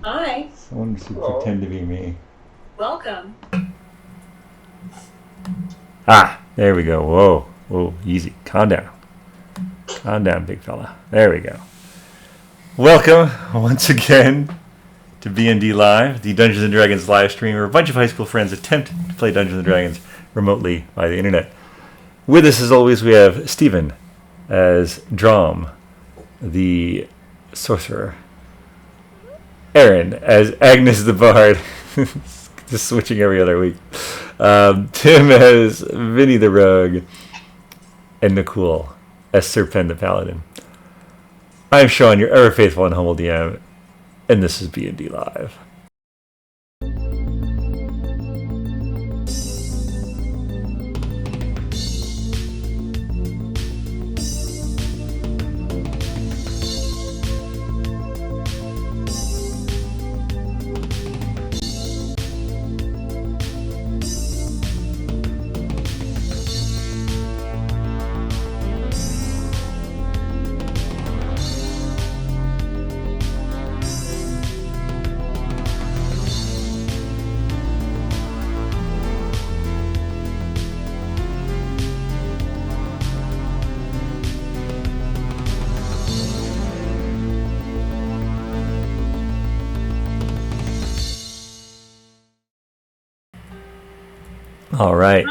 Hi. Someone should pretend to be me. Welcome. Ah, there we go. Whoa, whoa, easy. Calm down. Calm down, big fella. There we go. Welcome once again to BND Live, the Dungeons and Dragons live stream where a bunch of high school friends attempt to play Dungeons and Dragons remotely by the internet. With us, as always, we have Stephen as Dromm, the sorcerer. Erin as Agnes the bard, just switching every other week. Tim as Vinny the rogue, and Nakul as Serpent the paladin. I'm Shawn, your ever faithful and humble DM, and this is B&D Live. All right,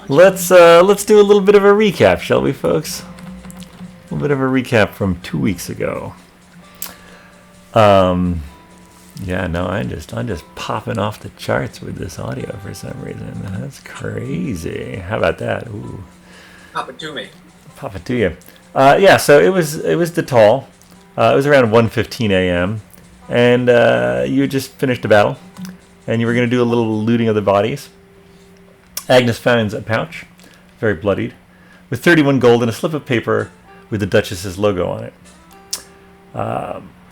let's do a little bit of a recap, shall we, folks? A little bit of a recap from 2 weeks ago. Yeah, no, I'm just popping off the charts with this audio for some reason. That's crazy. How about that? Ooh. Pop it to me. Pop it to you. Yeah, so it was the tall. It was around 1:15 a.m. and you had just finished a battle, and you were going to do a little looting of the bodies. Agnes finds a pouch, very bloodied, with 31 gold and a slip of paper with the Duchess's logo on it.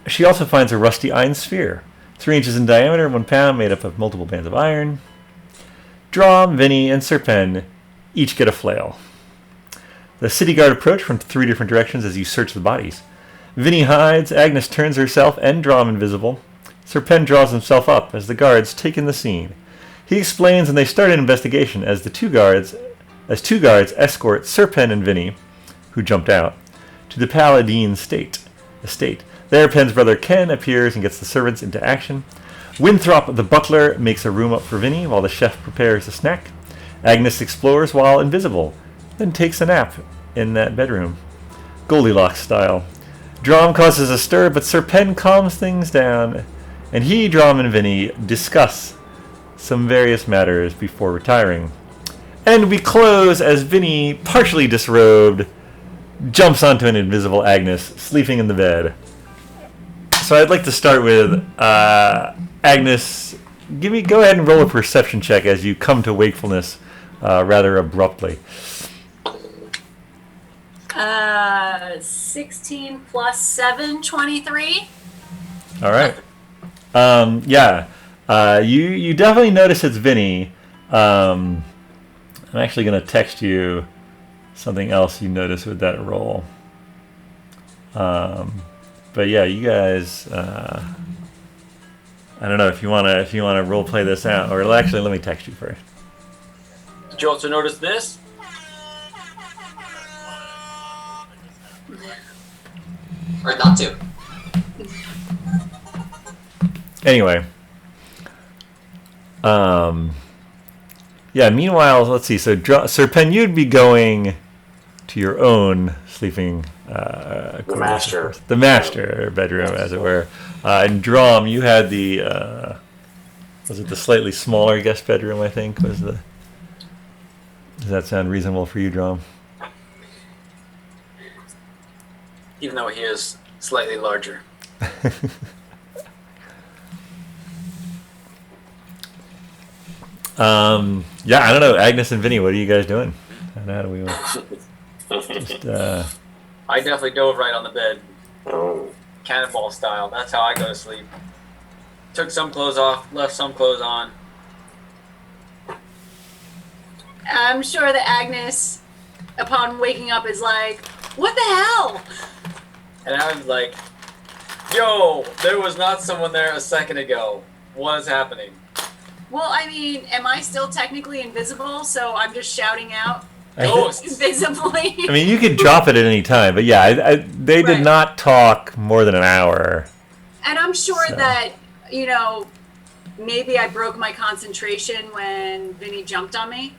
She also finds a rusty iron sphere, 3 inches in diameter, 1 pound, made up of multiple bands of iron. Dromm, Vinny, and Serpent each get a flail. The city guard approach from 3 different directions as you search the bodies. Vinny hides, Agnes turns herself and Dromm invisible. Serpent draws himself up as the guards take in the scene. He explains, and they start an investigation as two guards escort Serpent and Vinny, who jumped out, to the paladin estate. There, Penn's brother Ken appears and gets the servants into action. Winthrop the butler makes a room up for Vinny while the chef prepares a snack. Agnes explores while invisible, then takes a nap in that bedroom, Goldilocks style. Dromm causes a stir, but Serpent calms things down, and he, Dromm, and Vinny discuss some various matters before retiring. And we close as Vinny, partially disrobed, jumps onto an invisible Agnes, sleeping in the bed. So I'd like to start with Agnes. Go ahead and roll a perception check as you come to wakefulness rather abruptly. 16 plus 7, 23. All right. Yeah. You definitely notice it's Vinny. I'm actually going to text you something else you notice with that roll. But yeah, you guys. I don't know if you want to role play this out, or actually, let me text you first. Did you also notice this? Or not to? Anyway. Yeah, meanwhile, let's see. So, Serpent, you'd be going to your own sleeping The master. The master bedroom, as it were. And Dromm, you had the, was it the slightly smaller guest bedroom, I think? Does that sound reasonable for you, Dromm? Even though he is slightly larger. Yeah, I don't know. Agnes and Vinny, what are you guys doing? And how do we just, I definitely dove right on the bed. Cannonball style. That's how I go to sleep. Took some clothes off, left some clothes on. I'm sure that Agnes, upon waking up, is like, what the hell? And I was like, Yo, there was not someone there a second ago. What is happening? Well, I mean, am I still technically invisible? So I'm just shouting out Ghosts. invisibly. I mean, you could drop it at any time, but yeah, they did Right. not talk more than an hour. And I'm sure So. that, maybe I broke my concentration when Vinny jumped on me.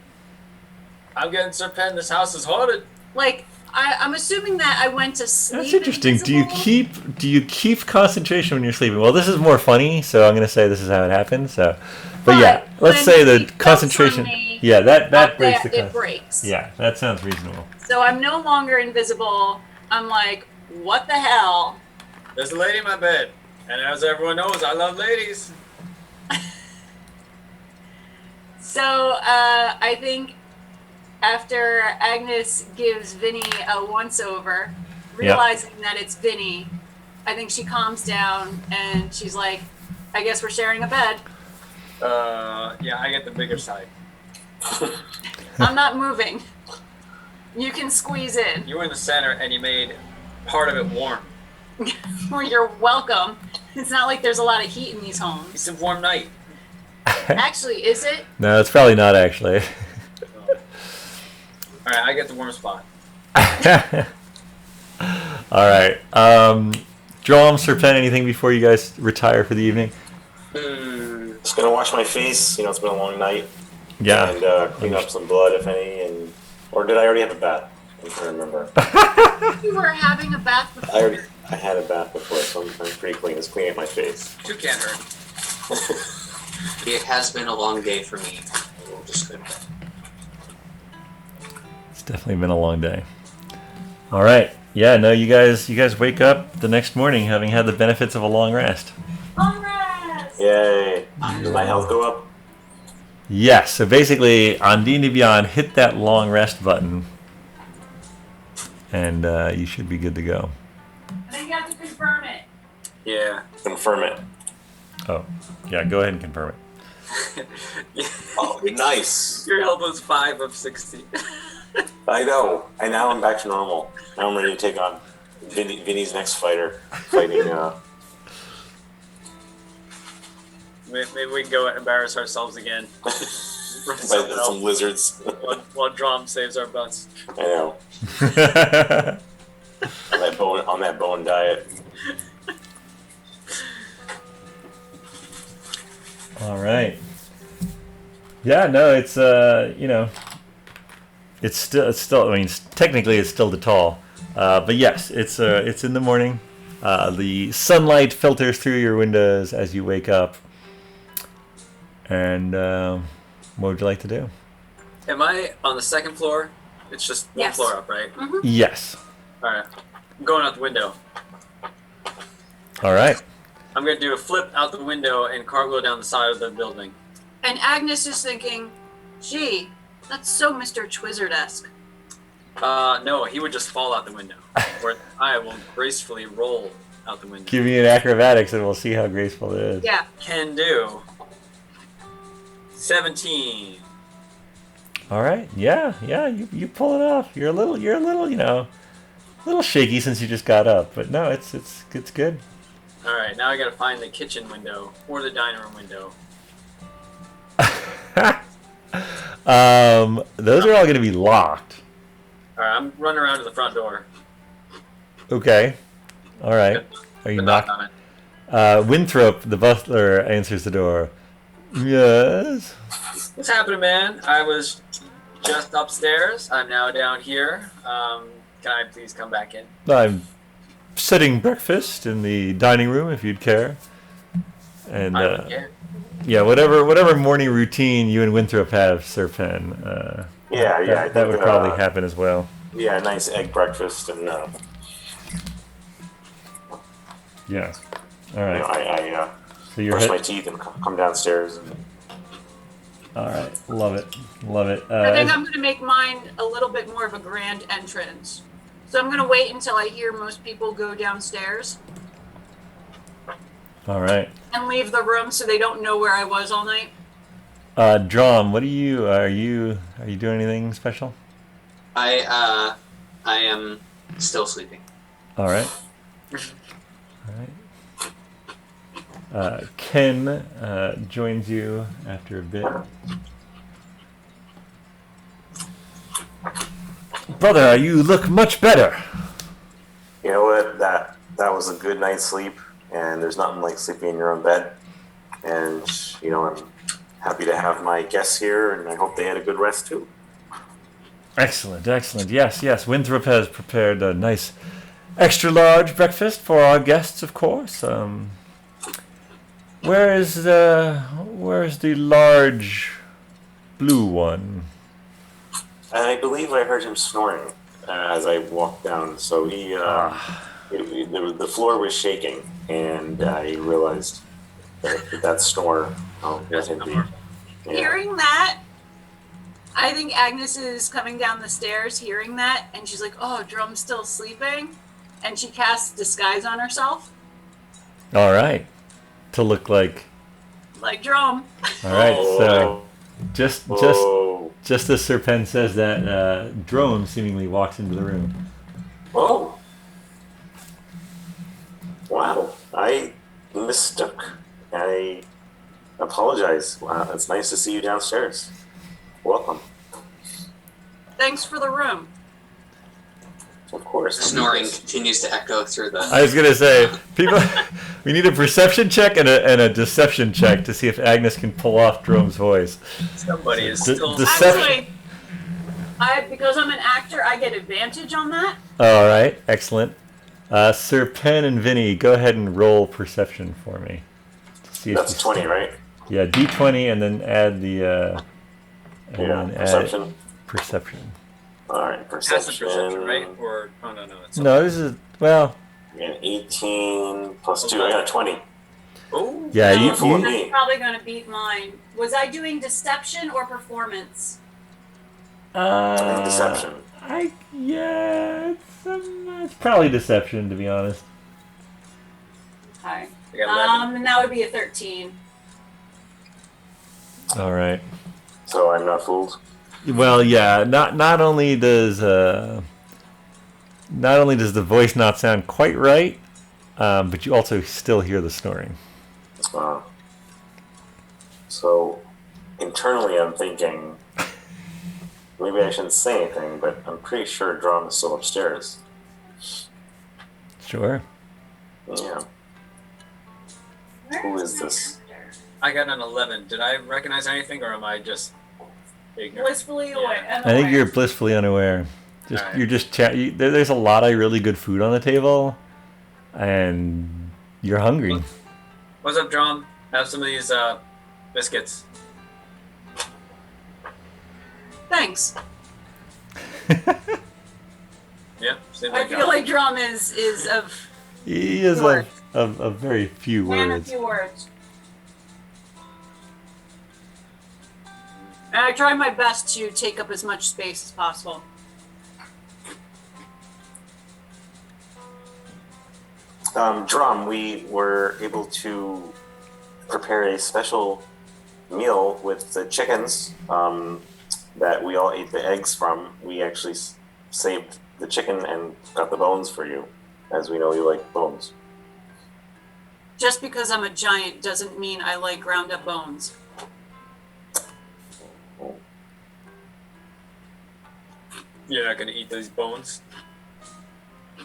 I'm getting Serpent. This house is haunted. Like, I'm assuming that I went to sleep. That's interesting. invisible. Do you keep concentration when you're sleeping? Well, this is more funny, so I'm going to say this is how it happens. So, but yeah, let's when say the he jumps concentration. on me, Yeah, that up breaks there, the. it breaks. Yeah, that sounds reasonable. So I'm no longer invisible. I'm like, what the hell? There's a lady in my bed. And as everyone knows, I love ladies. So I think after Agnes gives Vinny a once-over, realizing that it's Vinny, I think she calms down and she's like, I guess we're sharing a bed. Yeah, I get the bigger side. I'm not moving. You can squeeze in. You were in the center and you made part of it warm. Well, you're welcome. It's not like there's a lot of heat in these homes. It's a warm night. Actually, is it? No, it's probably not actually. Alright, I get the warm spot. All right. Dromm, Serpent, anything before you guys retire for the evening? Just gonna wash my face. It's been a long night. Yeah. And clean up some blood, if any. Or did I already have a bath? I'm trying to remember. You were having a bath before. I had a bath before, so I'm pretty clean. Just cleaning up my face. Two can't hurt. It has been a long day for me. We'll just go to bed. It's definitely been a long day. All right. Yeah. No, you guys wake up the next morning having had the benefits of a long rest. Long rest! Yay! Does my health go up? Yes. So basically, on D&D Beyond, hit that long rest button, and you should be good to go. I think you have to confirm it. Yeah. Confirm it. Oh, yeah. Go ahead and confirm it. Oh, nice. Your health was 5 of 60. I know. And now I'm back to normal. Now I'm ready to take on Vinny's next fighting. Maybe we can go and embarrass ourselves again. By some lizards. while Dromm saves our butts. I know. On that bone diet. All right. Yeah. No, it's it's still. I mean, technically, it's still the tall, but yes, it's in the morning. The sunlight filters through your windows as you wake up. And what would you like to do? Am I on the second floor? It's just one Yes. floor up, right? Mm-hmm. Yes. Alright. I'm going out the window. All right. I'm going to do a flip out the window and cartwheel down the side of the building. And Agnes is thinking, gee, that's so Mr. Twizzard-esque. No, he would just fall out the window. Where I will gracefully roll out the window. Give me an acrobatics, and we'll see how graceful it is. Yeah. Can do. 17. All right. Yeah. You pull it off. You're a little, a little shaky since you just got up, but no, it's good. Alright, now I gotta find the kitchen window or the dining room window. Those are all going to be locked. Alright, I'm running around to the front door. Okay. All right. Are you But knock knock? on it. Winthrop, the butler, answers the door. Yes. What's happening, man? I was just upstairs. I'm now down here. Can I please come back in? I'm setting breakfast in the dining room, if you'd care. And I don't care. yeah, whatever morning routine you and Winthrop have, Sir Penn. Yeah, I That think, would probably happen as well. Yeah, a nice egg breakfast, and Yeah. All right. I So you're brush my teeth and come downstairs. all right. Love it. I think I'm going to make mine a little bit more of a grand entrance. So I'm going to wait until I hear most people go downstairs all right. and leave the room so they don't know where I was all night. Dromm, what are you doing anything special? I am still sleeping. All right. All right. Ken joins you after a bit. Brother, you look much better. You know what? That was a good night's sleep, and there's nothing like sleeping in your own bed. And you know, I'm happy to have my guests here, and I hope they had a good rest too. Excellent, excellent. Yes. Winthrop has prepared a nice extra large breakfast for our guests, of course. Where's the large blue one? I believe I heard him snoring as I walked down. So the floor was shaking, and I realized that snore. Let him be. Yeah. Hearing that, I think Agnes is coming down the stairs, hearing that, and she's like, "Oh, Dromm's still sleeping," and she casts disguise on herself. All right, to look like Dromm. All right, so just as Sir Pen says that, Dromm seemingly walks into the room. Oh, wow! I mistook. I apologize. Wow, it's nice to see you downstairs. Welcome. Thanks for the room. Of course. Snoring continues to echo through the. I was gonna say, people, we need a perception check and a deception check to see if Agnes can pull off Dromm's voice. Somebody is still. Actually, because I'm an actor, I get advantage on that. All right, excellent. Sir Pen and Vinny, go ahead and roll perception for me. See if That's 20, right? Yeah, D20, and then add the. Perception. Perception. All right, perception. Passive perception, right? Or no. It's No, this is an 18 plus 2. I got a 20. Oh. Yeah, No, you that's probably going to beat mine. Was I doing deception or performance? Deception. It's probably deception, to be honest. Okay. I got 11. And that would be a 13. All right. So I'm not fooled. Well, yeah. Not only does the voice not sound quite right, but you also still hear the snoring. So internally, I'm thinking maybe I shouldn't say anything, but I'm pretty sure Dromm is still upstairs. Sure. Yeah. Who is this? I got an 11. Did I recognize anything, or am I just ignorant? Blissfully aware. I think you're blissfully unaware. Right. You're just there's a lot of really good food on the table, and you're hungry. What's up, Dromm? Have some of these biscuits. Thanks. Yeah. Seems I like feel like Dromm is of He is of very few man of words. few words. And I try my best to take up as much space as possible. Dromm, we were able to prepare a special meal with the chickens that we all ate the eggs from. We actually saved the chicken and got the bones for you, as we know you like bones. Just because I'm a giant doesn't mean I like ground up bones. You're not going to eat those bones?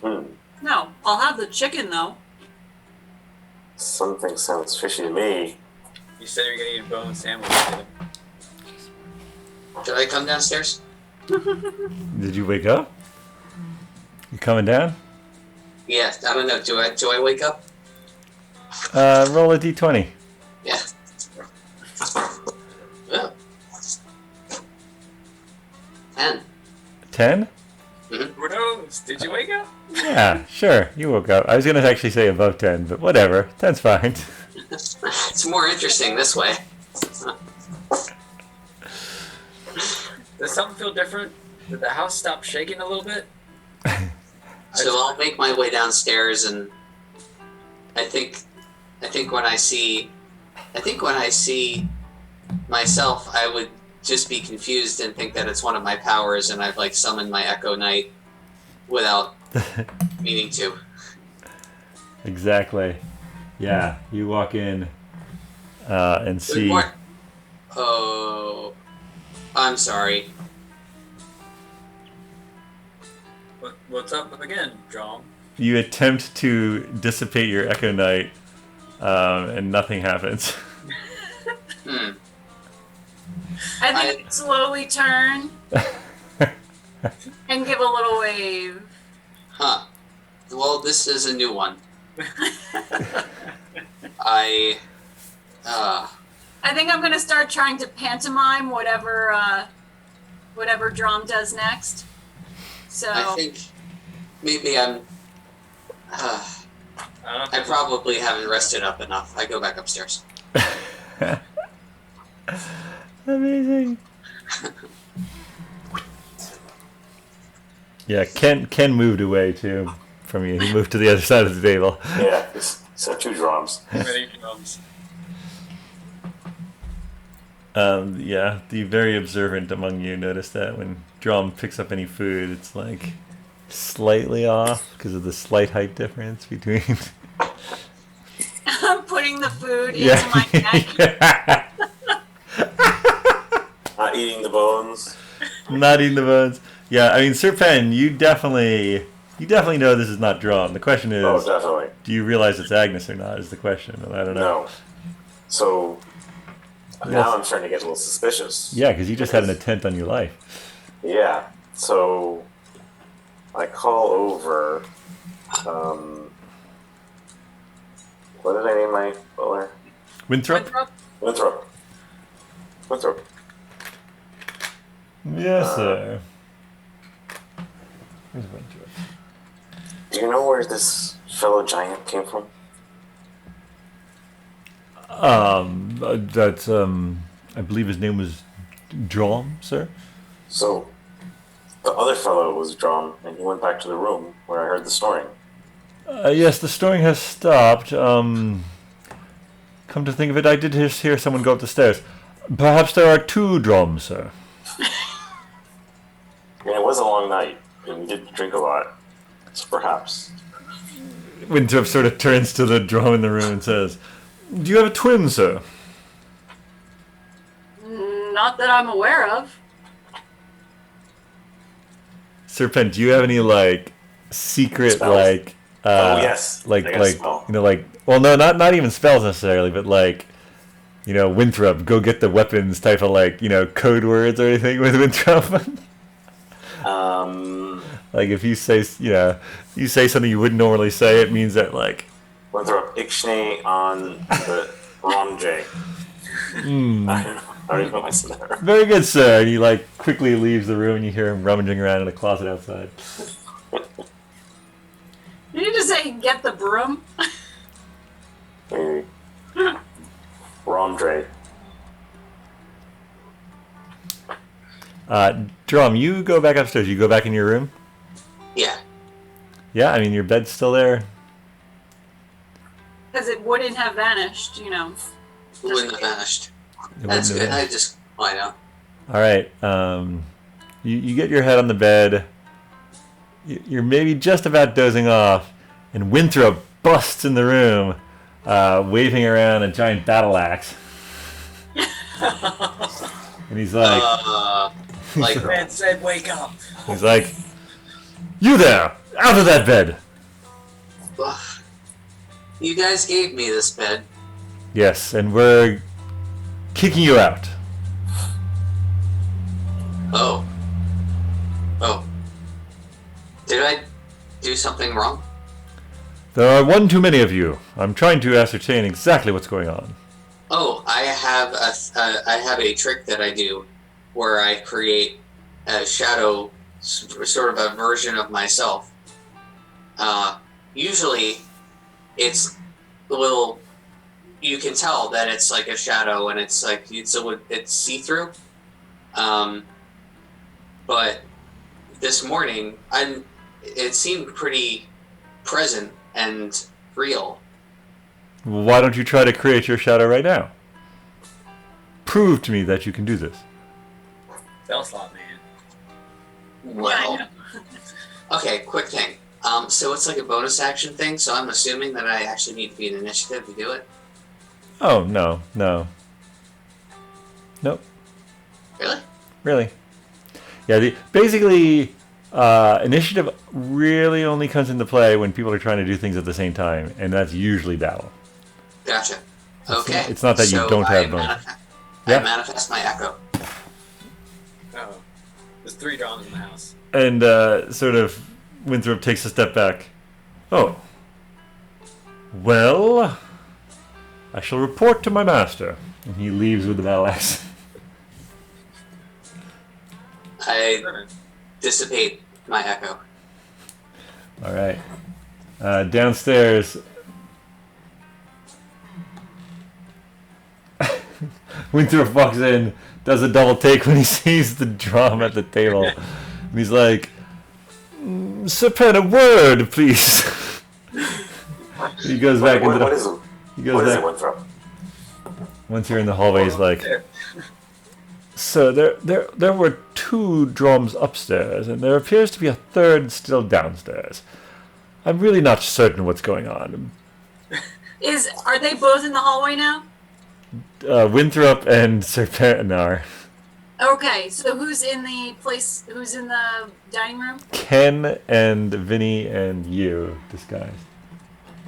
No, I'll have the chicken though. Something sounds fishy to me. You said you're going to eat a bone sandwich. Should I come downstairs? Did you wake up? You coming down? Yeah, I don't know. Do I wake up? Roll a d20. Yeah. Oh. 10. 10? Who knows? Did you wake up? Yeah, sure. You woke up. I was gonna actually say above 10, but whatever. 10's fine. It's more interesting this way. Does something feel different? Did the house stop shaking a little bit? So I'll make my way downstairs, and I think when I see myself, I would just be confused and think that it's one of my powers, and I've like summoned my Echo Knight without meaning to. Exactly. Yeah, you walk in and Good see. morning. Oh, I'm sorry. What's up again, Dromm? You attempt to dissipate your Echo Knight, and nothing happens. Hmm. I think I slowly turn and give a little wave. Huh. Well, this is a new one. I think I'm gonna start trying to pantomime whatever Dromm does next. So I think maybe I'm. I probably haven't rested up enough. I go back upstairs. Amazing. Yeah, Ken moved away too from you. He moved to the other side of the table. Yeah, so 2 drums. Many drums. Yeah, the very observant among you notice that when Dromm picks up any food, it's like slightly off because of the slight height difference between. I'm putting the food into my neck. Not eating the bones. Not eating the bones. Yeah, I mean, Sir Pen, you definitely know this is not Dromm. The question is, Oh, definitely. do you realize it's Agnes or not? Is the question. And I don't know. No. So now I'm starting to get a little suspicious. Yeah, because you just had an attempt on your life. Yeah. So I call over. What did I name my butler? Winthrop? Winthrop. Winthrop. Yes, sir. Where's Winthrop? Do you know where this fellow giant came from? That's I believe his name was Dromm, sir. So the other fellow was Dromm, and he went back to the room where I heard the snoring. Yes, the snoring has stopped. Come to think of it, I did just hear someone go up the stairs. Perhaps there are 2 Dromms, sir. Yeah, it was a long night, and we did drink a lot. So perhaps. Winthrop sort of turns to the Dromm in the room and says, "Do you have a twin, sir?" Not that I'm aware of. Serpent, do you have any like secret Spells? like Yes. like I got a like spell. you know like well no not even spells necessarily but like Winthrop go get the weapons type of like code words or anything with Winthrop? Like if you say you say something you wouldn't normally say, it means that like Winthrop Ixnay on the Rom J. I don't know. I don't even know if I said that right. very good, sir. And he like quickly leaves the room and you hear him rummaging around in a closet outside. Did you just say get the broom? Maybe. Rom J. Dromm, you go back upstairs. You go back in your room. Yeah. Yeah, I mean your bed's still there. Because it wouldn't have vanished, Wouldn't have vanished. It That's wouldn't good. have I just I know. All right. You get your head on the bed. You're maybe just about dozing off, and Winthrop busts in the room, waving around a giant battle axe. And he's like, Like Man said, wake up. he's like, "You there, out of that bed!" you guys gave me this bed. Yes, and we're kicking you out. Oh. Did I do something wrong? There are one too many of you. I'm trying to ascertain exactly what's going on. Oh, I have a trick that I do where I create a shadow, sort of a version of myself. Usually, it's you can tell that it's like a shadow and it's like it's see-through. But this morning, it seemed pretty present and real. Why don't you try to create your shadow right now? Prove to me that you can do this. Spell slot, man. Well, okay, quick thing. So it's like a bonus action thing, so I'm assuming that I actually need to be an initiative to do it. Oh, no. Nope. Really. Yeah, basically, initiative really only comes into play when people are trying to do things at the same time, and that's usually battle. Gotcha. Okay. It's not that you don't have bonus. I manifest my echo. Oh, there's 3 drums in the house. And sort of Winthrop takes a step back. Oh. Well, I shall report to my master. And he leaves with the battle axe. I dissipate my echo. All right. Downstairs. Winthrop walks in, does a double take when he sees the drum at the table. And he's like, Sir Pen, a word, please. He goes back into the... What is it? He goes What is back. it, Winthrop? Once you're in the hallway, he's like, So there were 2 drums upstairs, and there appears to be a 3rd still downstairs. I'm really not certain what's going on. Are they both in the hallway now? Winthrop and Sir Pen are. Okay, so who's in the dining room? Ken and Vinny and you disguised.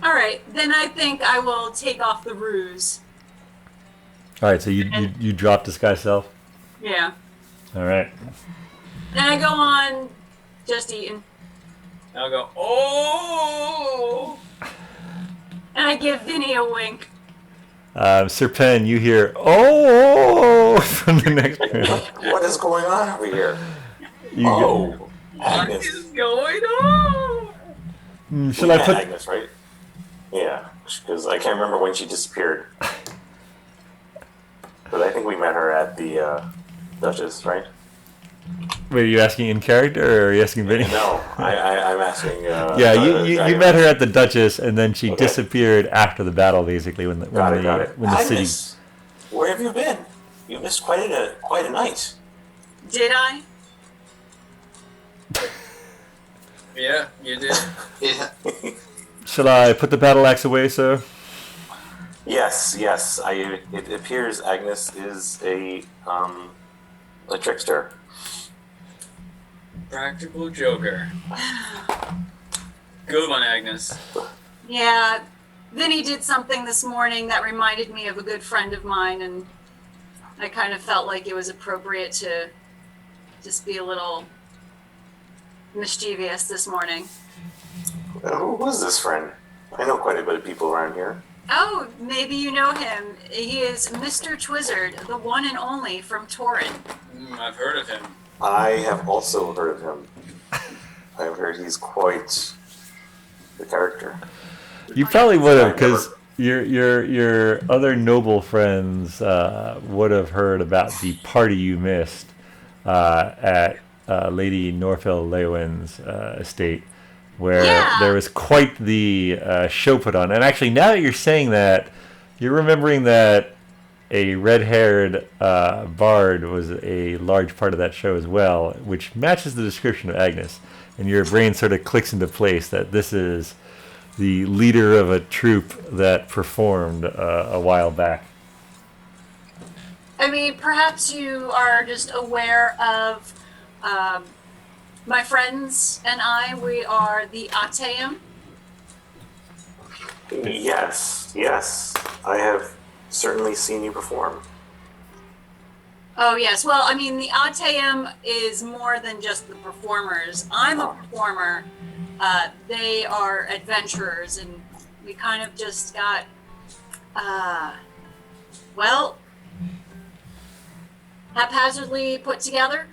All right, then I think I will take off the ruse. All right, so you drop disguise self. Yeah. All right. Then I go on just eating. I'll go, oh! And I give Vinny a wink. Sir Pen, you hear "oh" from the next room. What is going on over here? You What Agnes. is going on? shall We I met put? Agnes, right? Yeah, because I can't remember when she disappeared. But I think we met her at the Duchess, right? Wait, are you asking in character or are you asking Vinny? No, I'm asking. Yeah, you met her at the Duchess, and then she Okay. disappeared after the battle, basically when the Got it. when the city. Agnes, where have you been? You missed quite a night. Did I? Yeah, you did. Yeah. Shall I put the battle axe away, sir? Yes. It appears Agnes is a trickster. Practical Joker. Good one, Agnes. Yeah. Vinny did something this morning that reminded me of a good friend of mine, and I kind of felt like it was appropriate to just be a little mischievous this morning. Who was this friend? I know quite a bit of people around here. Oh, maybe you know him. He is Mr. Twizzard, the one and only from Torin. I've heard of him. I have also heard of him. I've heard he's quite the character. You probably would have, I've never- because your other noble friends would have heard about the party you missed at Lady Norfil Lewin's estate, where Yeah. there was quite the show put on. And actually, now that you're saying that, you're remembering that a red-haired bard was a large part of that show as well, which matches the description of Agnes. And your brain sort of clicks into place that this is the leader of a troupe that performed a while back. I mean, perhaps you are just aware of my friends and I. We are the Ateum. Yes. I have certainly seen you perform. Oh, yes. Well, I mean, the Ateum is more than just the performers. I'm a performer. They are adventurers, and we kind of just got, haphazardly put together.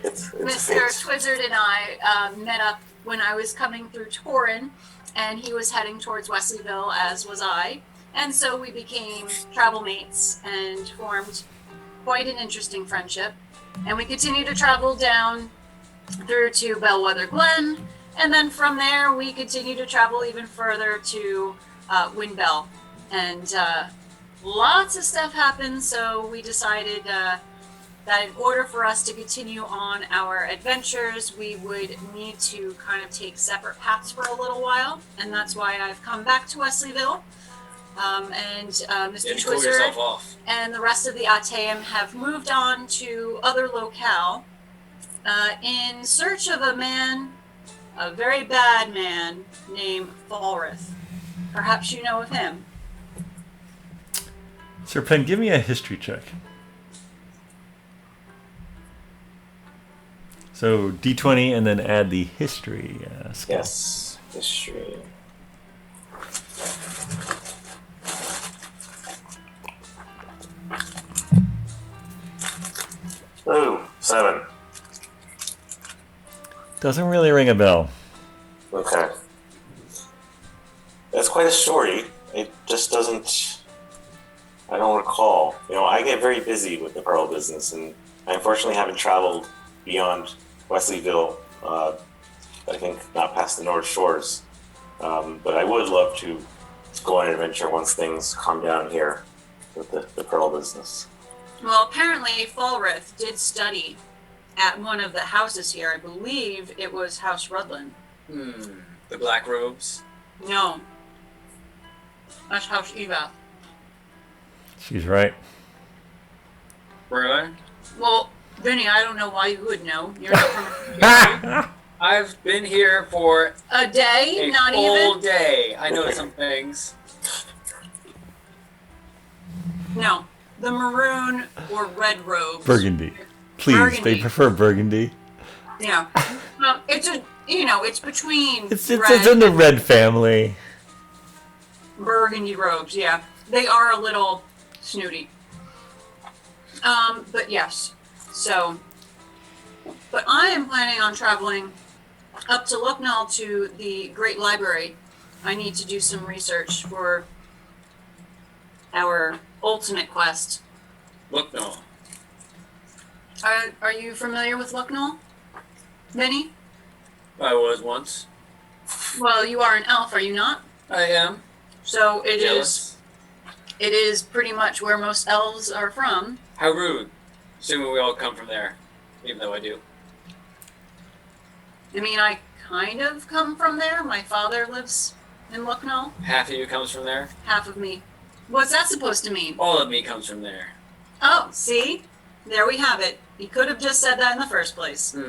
It's Mr. fate. Twizzard and I met up when I was coming through Torin, and he was heading towards Wesleyville, as was I. And so we became travel mates and formed quite an interesting friendship. And we continued to travel down through to Bellwether Glen, and then from there we continued to travel even further to Windbell. And lots of stuff happened, so we decided that in order for us to continue on our adventures, we would need to kind of take separate paths for a little while, and that's why I've come back to Wesleyville. Mr. Didn't cool Twizzard yourself off. and the rest of the Ateum have moved on to other locale in search of a man, a very bad man named Falrith. Perhaps you know of him. Sir Penn, give me a history check. So D20 and then add the history. Yes, history. Ooh, 7. Doesn't really ring a bell. Okay. That's quite a story. It just doesn't. I don't recall. I get very busy with the pearl business, and I unfortunately haven't traveled beyond Wesleyville. I think not past the North Shores. But I would love to go on an adventure once things calm down here with the pearl business. Well, apparently Falrith did study at one of the houses here. I believe it was House Rudland. The black robes. No. That's House Eva. She's right. Really? Well, Vinny, I don't know why you would know. You're not from here. I've been here for A day? a Not full even? day. I know some things. No. The maroon or red robes. Burgundy. Please, Burgundy. they prefer burgundy. Yeah. It's it's between It's red in the and red family. burgundy robes, yeah. They are a little snooty. But yes. So, but I am planning on traveling up to Lucknow to the Great Library. I need to do some research for our ultimate quest. Look, no. Are you familiar with Lucknow, Vinny? I was once. Well, you are an elf, are you not? I am. So it is. Jealous. It is pretty much where most elves are from. How rude. Assuming we all come from there. Even though I do. I mean, I kind of come from there. My father lives in Lucknow. Half of you comes from there. Half of me. What's that supposed to mean? All of me comes from there. Oh, see? There we have it. He could have just said that in the first place. May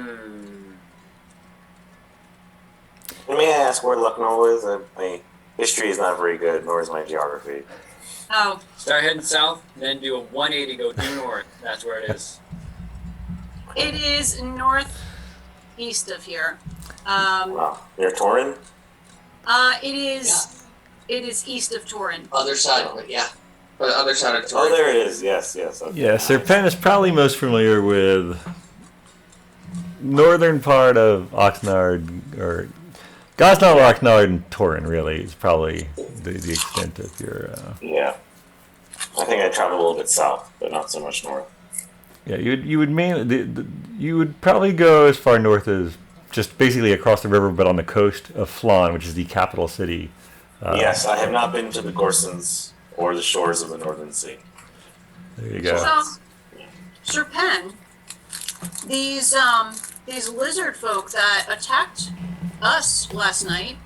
I ask where Lucknow is? My history is not very good, nor is my geography. Oh, Start heading south, then do a 180, go due north. That's where it is. it is northeast of here. Wow. Near Torin? It is. It is east of Torin. Other side, but yeah. But the other side of Oh, Torrey. there it is. Yes. Okay. Yeah, Sir Penn is probably most familiar with northern part of Oxnard, or Gosnard, Oxnard, and Torin, really, is probably the extent of your... Yeah. I think I traveled a little bit south, but not so much north. Yeah, you would probably go as far north as just basically across the river, but on the coast of Flan, which is the capital city. Yes, I have not been to the Gorsons or the shores of the Northern Sea. There you go. So, Sir Penn, these lizard folk that attacked us last night,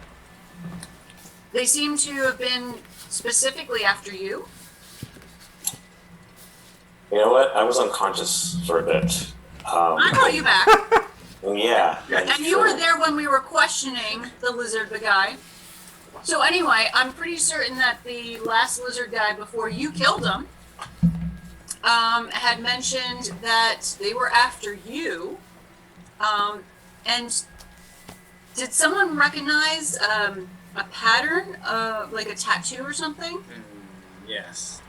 they seem to have been specifically after you. You know what? I was unconscious for a bit. I brought you back. Yeah. And you were there when we were questioning the lizard guy. So anyway, I'm pretty certain that the last lizard guy before you killed him had mentioned that they were after you. And did someone recognize a pattern, like a tattoo or something? Yes.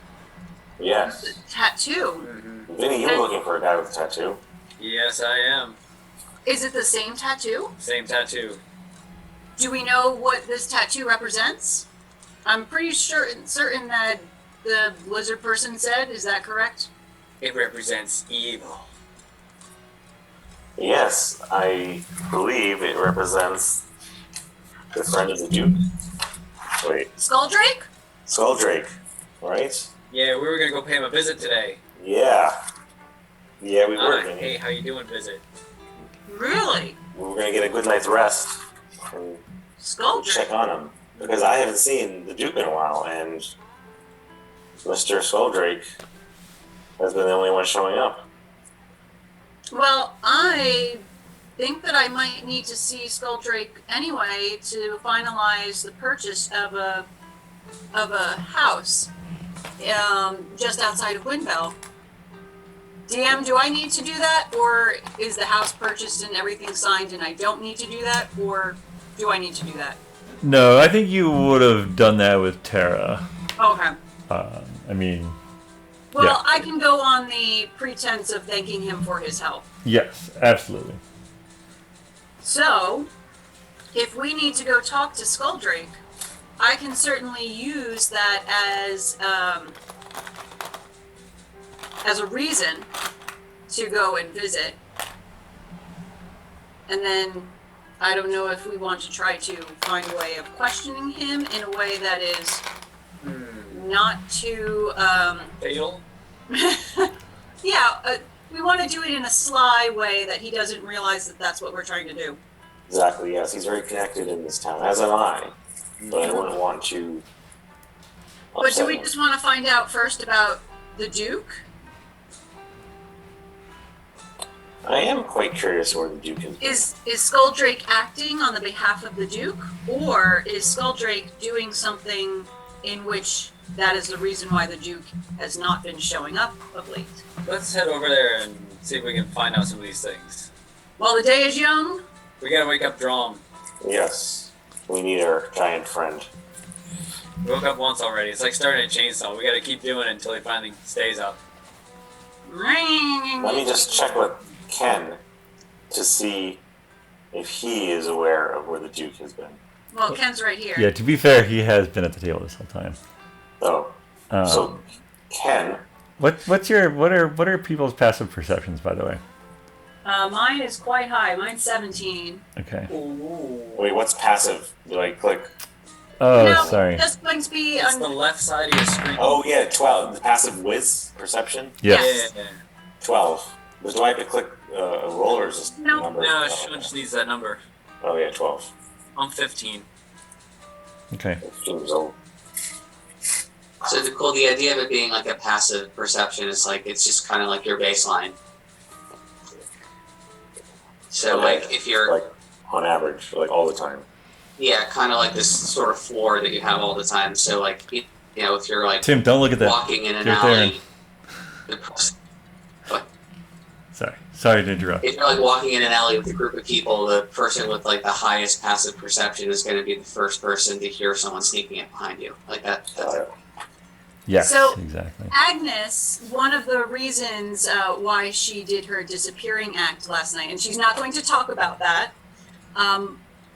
Yes. Tattoo. Vinny, you were looking for a guy with a tattoo. Yes, I am. Is it the same tattoo? Same tattoo. Do we know what this tattoo represents? I'm pretty certain that the lizard person said. Is that correct? It represents evil. Yes, I believe it represents the friend of the Duke. Wait, Skulldrake? Skulldrake, right? Yeah, we were gonna go pay him a visit today. Yeah. Yeah, we were. Hey, how you doing, visit? Really? We were gonna get a good night's rest and Sculpture? check on him because I haven't seen the Duke in a while, and Mr. Skulldrake has been the only one showing up. Well, I think that I might need to see Skulldrake anyway to finalize the purchase of a house just outside of Windbell. DM, do I need to do that, or is the house purchased and everything signed and I don't need to do that, or do I need to do that? No, I think you would have done that with Tara. Okay. I mean, Well, yeah. I can go on the pretense of thanking him for his help. Yes, absolutely. So, if we need to go talk to Skulldrake, I can certainly use that as a reason to go and visit. And then I don't know if we want to try to find a way of questioning him in a way that is not too Fail? yeah, we want to do it in a sly way that he doesn't realize that that's what we're trying to do. Exactly. Yes, he's very connected in this town, as am I. But I wouldn't want to. But do we just want to find out first about the Duke? I am quite curious where the Duke is. Is Skulldrake acting on the behalf of the Duke, or is Skulldrake doing something in which that is the reason why the Duke has not been showing up of late? Let's head over there and see if we can find out some of these things. While the day is young? We gotta wake up Dromm. Yes, we need our giant friend. We woke up once already. It's like starting a chainsaw. We gotta keep doing it until he finally stays up. Let me just check with Ken to see if he is aware of where the Duke has been. Well, Ken's right here. Yeah, to be fair, he has been at the table this whole time. Oh, so Ken. What are people's passive perceptions, by the way? Mine is quite high. Mine's 17. Okay. Ooh. Wait, what's passive? Do I click? Oh, no, sorry. it's just going to be It's the left side of your screen. Oh yeah, 12. The passive whiz perception. Yes. Yeah. 12. But do I have to click a roll or is this No. number? No, Shawn just needs that number. Oh yeah, 12. I'm 15. Okay. 15 years old. So the idea of it being like a passive perception is like it's just kind of like your baseline. So Okay. like if you're Like on average, like all the time. yeah, kind of like this sort of floor that you have all the time. So like you know if you're like Tim, don't look at that. walking in an Give it to Erin. alley, the person, Sorry to interrupt. if you're like walking in an alley with a group of people, the person with like the highest passive perception is going to be the first person to hear someone sneaking up behind you, like that. That's it. Yes, So- exactly. Agnes, one of the reasons why she did her disappearing act last night, and she's not going to talk about that,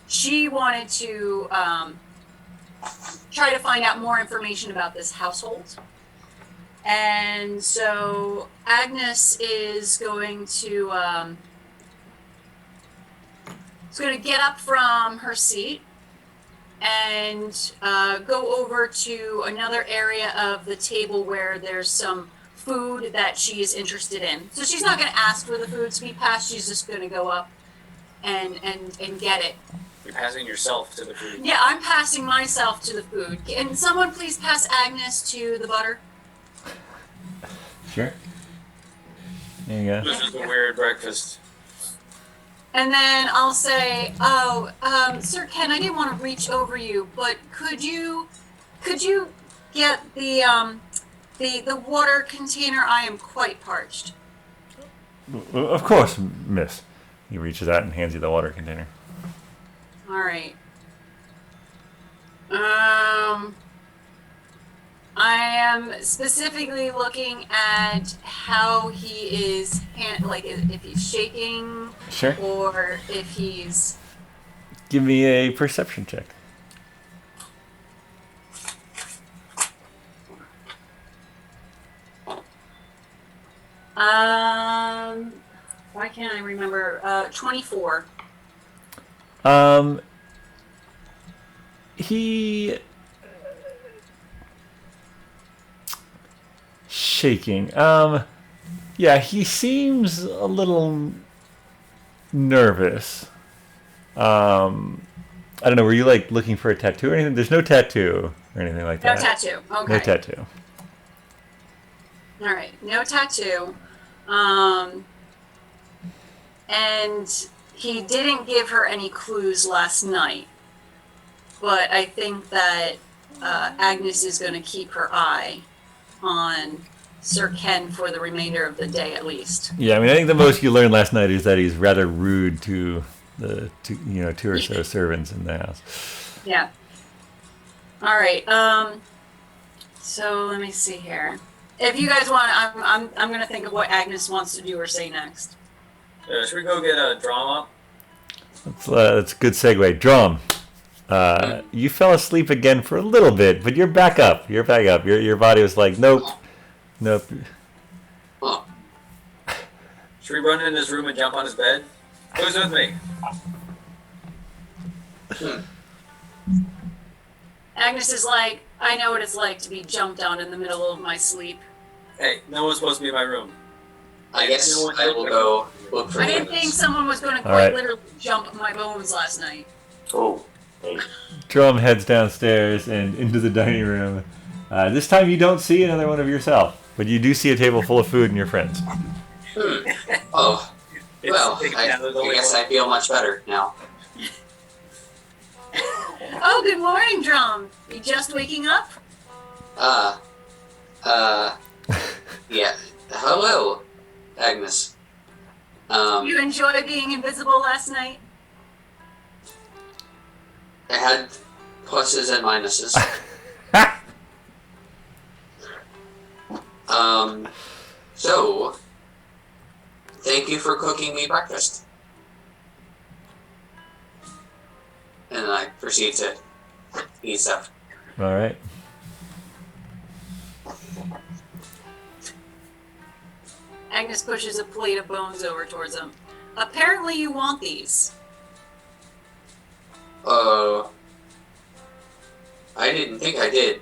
she wanted to try to find out more information about this household. And so Agnes is going to get up from her seat and go over to another area of the table where there's some food that she is interested in. So she's not going to ask for the food to be passed. She's just going to go up and get it. You're passing yourself to the food. Yeah, I'm passing myself to the food. Can someone please pass Agnes to the butter? Sure. There you go. This is a weird breakfast. And then I'll say, Sir Ken, I didn't want to reach over you, but could you get the water container? I am quite parched. Of course, miss. He reaches out and hands you the water container. All right. I am specifically looking at how he is, like if he's shaking, Sure. or if he's. Give me a perception check. Why can't I remember? 24. He shaking. Yeah, he seems a little nervous. I don't know. Were you like looking for a tattoo or anything? There's no tattoo or anything like No that. tattoo. Okay. No tattoo. All right. No tattoo. And he didn't give her any clues last night. But I think that Agnes is going to keep her eye on Sir Ken for the remainder of the day at least. Yeah, I mean, I think the most you learned last night is that he's rather rude to the two or so servants in the house. Yeah. All right. So let me see here. If you guys want, I'm going to think of what Agnes wants to do or say next. Should we go get a drama? That's a good segue. Dromm, you fell asleep again for a little bit, but you're back up. You're back up. Your body was like, nope. Oh, Should we run in his room and jump on his bed? Who's with me? Agnes is like, I know what it's like to be jumped on in the middle of my sleep. Hey, no one's supposed to be in my room. I guess I will go look for I didn't Agnes. think someone was going to All quite right. literally jump my bones last night. Oh, hey. Dromm heads downstairs and into the dining room. This time you don't see another one of yourself, but you do see a table full of food and your friends. Oh, well, I guess I feel much better now. Oh, good morning, Dromm. You just waking up? Yeah. Hello, Agnes. You enjoy being invisible last night? I had pluses and minuses. So, thank you for cooking me breakfast. And I proceed to eat stuff. All right. Agnes pushes a plate of bones over towards him. Apparently you want these. I didn't think I did.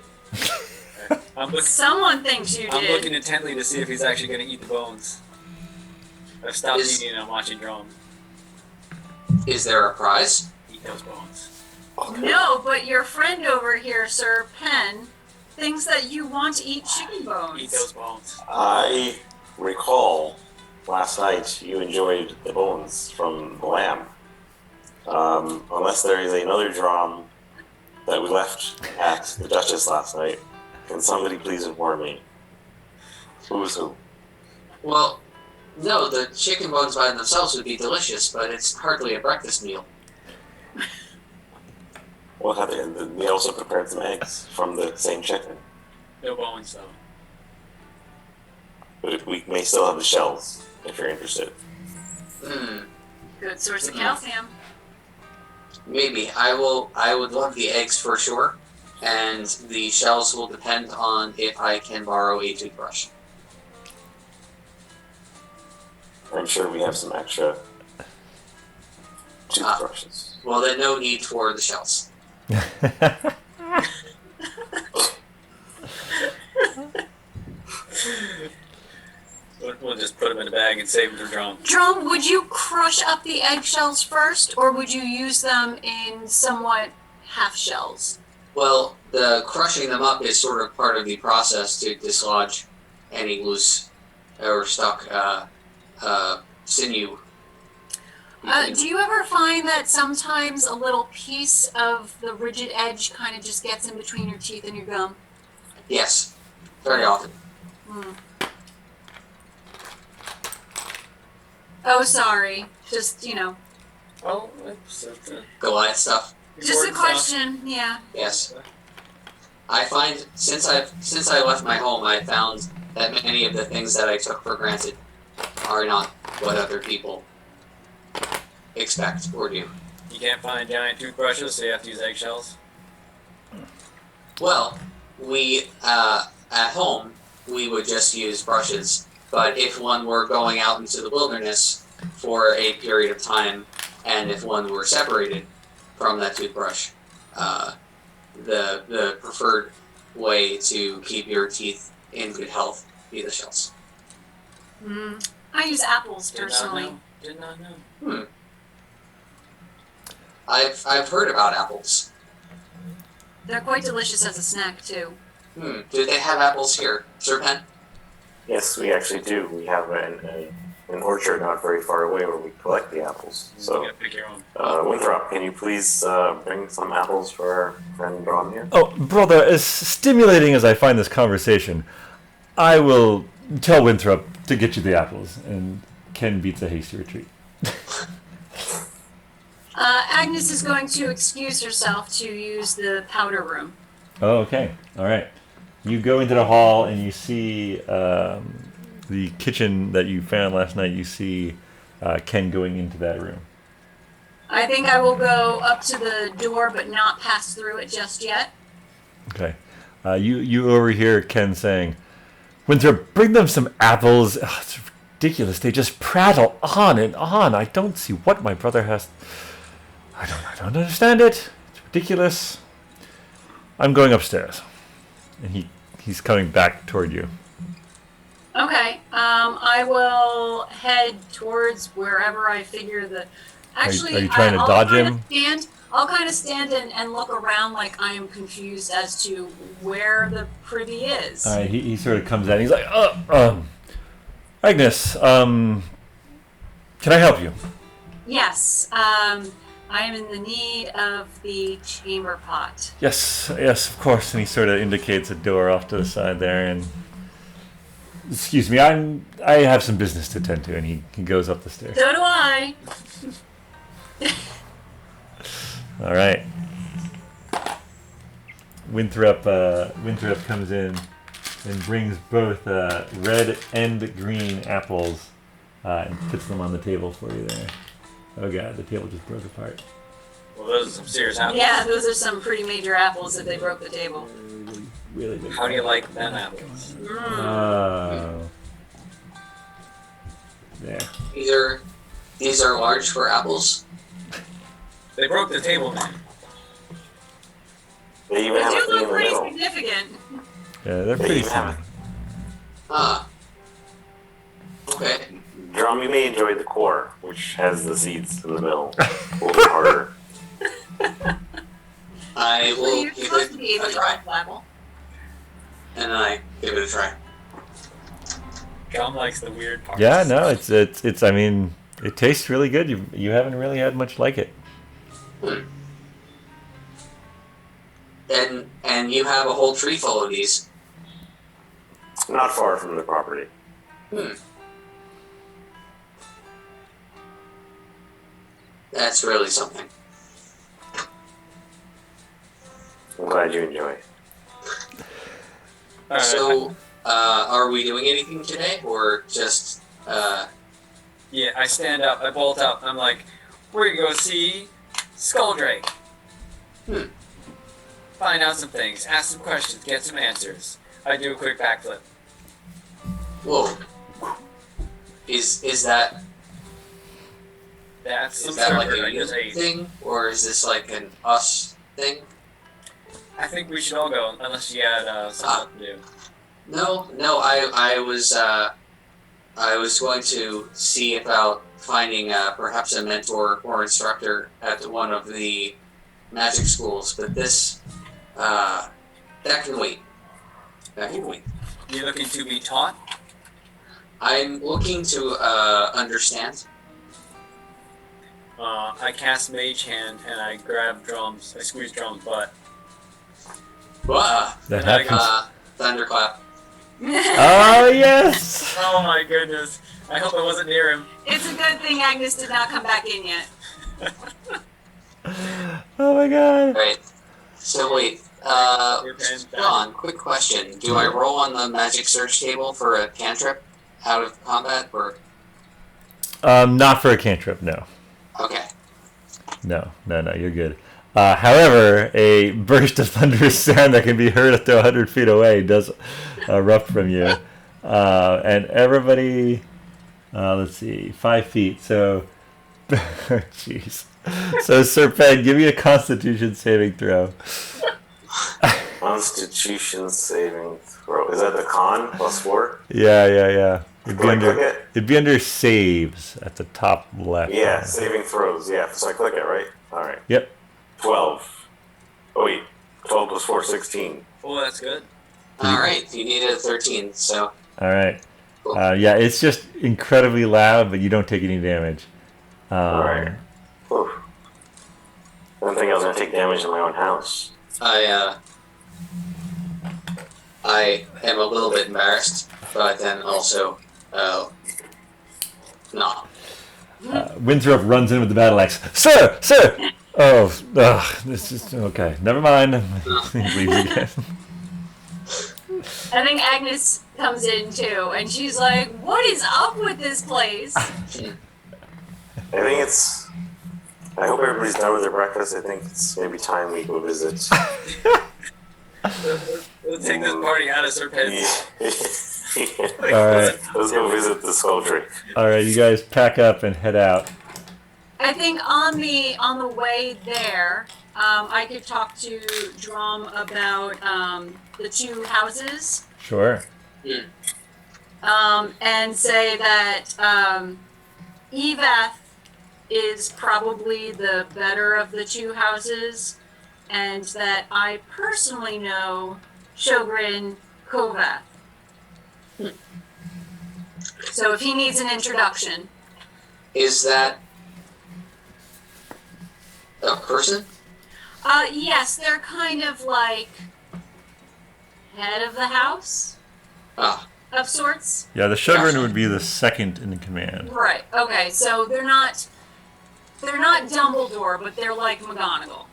Someone thinks you I'm did. looking intently to see if he's actually going to eat the bones. I've stopped Is- eating and I'm watching Dromm Is there a prize? eat those bones. No, but your friend over here, Sir Penn, thinks that you want to eat chicken bones. Eat those bones. I recall last night you enjoyed the bones from the lamb. Unless there is another drum that we left at the Duchess last night, can somebody please inform me? Who's who? Well, no, the chicken bones by themselves would be delicious, but it's hardly a breakfast meal. What happened? We also prepared some eggs from the same chicken, No bones, though. but we may still have the shells if you're interested. Good source of calcium. Maybe. I would love the eggs for sure, and the shells will depend on if I can borrow a toothbrush. I'm sure we have some extra toothbrushes. Well, then no need for the shells. We'll just put them in a bag and save them for Dromm. Dromm, would you crush up the eggshells first, or would you use them in somewhat half shells? Well, the crushing them up is sort of part of the process to dislodge any loose or stuck sinew. Do you ever find that sometimes a little piece of the rigid edge kind of just gets in between your teeth and your gum? Yes, very often. Oh, sorry. Just, Oh, it's Goliath stuff. just a question. Yeah. Yes. I find since I left my home, I found that many of the things that I took for granted are not what other people expect or do. You can't find giant toothbrushes, so you have to use eggshells. Well, we at home we would just use brushes, but if one were going out into the wilderness for a period of time, and if one were separated from that toothbrush, the preferred way to keep your teeth in good health be the shells. I use apples Did not personally. know. Did not know. I've heard about apples. They're quite delicious as a snack too. Do they have apples here, Sir Pen? Yes, we actually do. We have an orchard not very far away where we collect the apples. You So, gotta pick your own. Winthrop, can you please bring some apples for our friend Dromm here? Oh, brother, as stimulating as I find this conversation, I will tell Winthrop to get you the apples, and Ken beats a hasty retreat. Agnes is going to excuse herself to use the powder room. Oh, okay. All right. You go into the hall and you see the kitchen that you found last night. You see Ken going into that room. I think I will go up to the door but not pass through it just yet. Okay. You overhear Ken saying, Winthrop, bring them some apples. Ugh, it's ridiculous. They just prattle on and on. I don't see what my brother has. I don't understand it. It's ridiculous. I'm going upstairs. And he's coming back toward you. Okay. I will head towards wherever I figure the. Actually, are you trying to dodge him? I'll kind of stand and look around like I am confused as to where the privy is. All right, he sort of comes out. He's like, Agnes, can I help you? Yes. I am in the need of the chamber pot. Yes, of course. And he sort of indicates a door off to the side there. And excuse me, I have some business to attend to. And he goes up the stairs. So do I. All right. Winthrop comes in and brings both red and green apples and puts them on the table for you there. Oh god, the table just broke apart. Well, those are some serious apples. Yeah, those are some pretty major apples if they broke the table. Really big. How do you like them apples? Oh. There. These are large for apples. They broke the table, man. They even They have a do thing in look the pretty middle. significant. Yeah, they're pretty even have small. Okay. Dromm, you may enjoy the core, which has the seeds in the middle. A little bit harder. I So will you're give supposed to be it able a to try. eat apple. And then I give it a try. John likes the weird parts. Yeah, no, it's. I mean, it tastes really good. You haven't really had much like it. And you have a whole tree full of these. Not far from the property. That's really something. I'm glad you enjoy. All right. So, are we doing anything today, or just? Yeah, I stand up, I bolt up, I'm like, we're gonna go see Skulldrake. Find out some things, ask some questions, get some answers. I do a quick backflip. Whoa. Is that That's some is that like server a I you just ate. thing, or is this like an us thing? I think we should all go, unless you had something to do. No. I was going to see about finding perhaps a mentor or instructor at one of the magic schools, but this that can wait. That can wait. You looking to be taught? I'm looking to understand. I cast Mage Hand and I grab Dromm's, I squeeze Dromm's butt. Wah, That And I happens. thunderclap. Oh yes. Oh my goodness. I hope I wasn't near him. It's a good thing Agnes did not come back in yet. Oh my god. Right. So wait, Shawn, quick question. Do I roll on the magic search table for a cantrip out of combat, or? Not for a cantrip, no. Okay. No, you're good. However, a burst of thunderous sound that can be heard up to 100 feet away does erupt from you. And everybody, let's see, 5 feet. So, jeez. So, Sir Pen, give me a Constitution saving throw. Constitution saving throw. Is that the con +4? Yeah. Do I click it? It'd be under saves at the top left. Yeah, saving throws. Yeah, so I click it, right? All right. Yep. 12. Oh wait, 12 + 4, 16. Oh, that's good. All right, you needed a 13, so. All right. Yeah, it's just incredibly loud, but you don't take any damage. All right. Whew. I didn't think I was gonna take damage in my own house. I am a little bit embarrassed, but then also, not. Winthrop runs in with the battle axe. Sir! This is okay. Never mind. Leaves again. I think Agnes comes in too, and she's like, "What is up with this place?" I hope everybody's done with their breakfast. I think it's maybe time we go visit. Let's take this party out of Serpents. All right. Let's go visit the sculpture. All right, you guys pack up and head out. I think on the way there, I could talk to Dromm about the two houses. Sure. And say that Evath is probably the better of the two houses, and that I personally know Shogrin Kovath. So if he needs an introduction. Is that a person? Yes, they're kind of like head of the house of sorts. Yeah, the Shogun would be the second in command. Right. Okay. So they're not Dumbledore, but they're like McGonagall.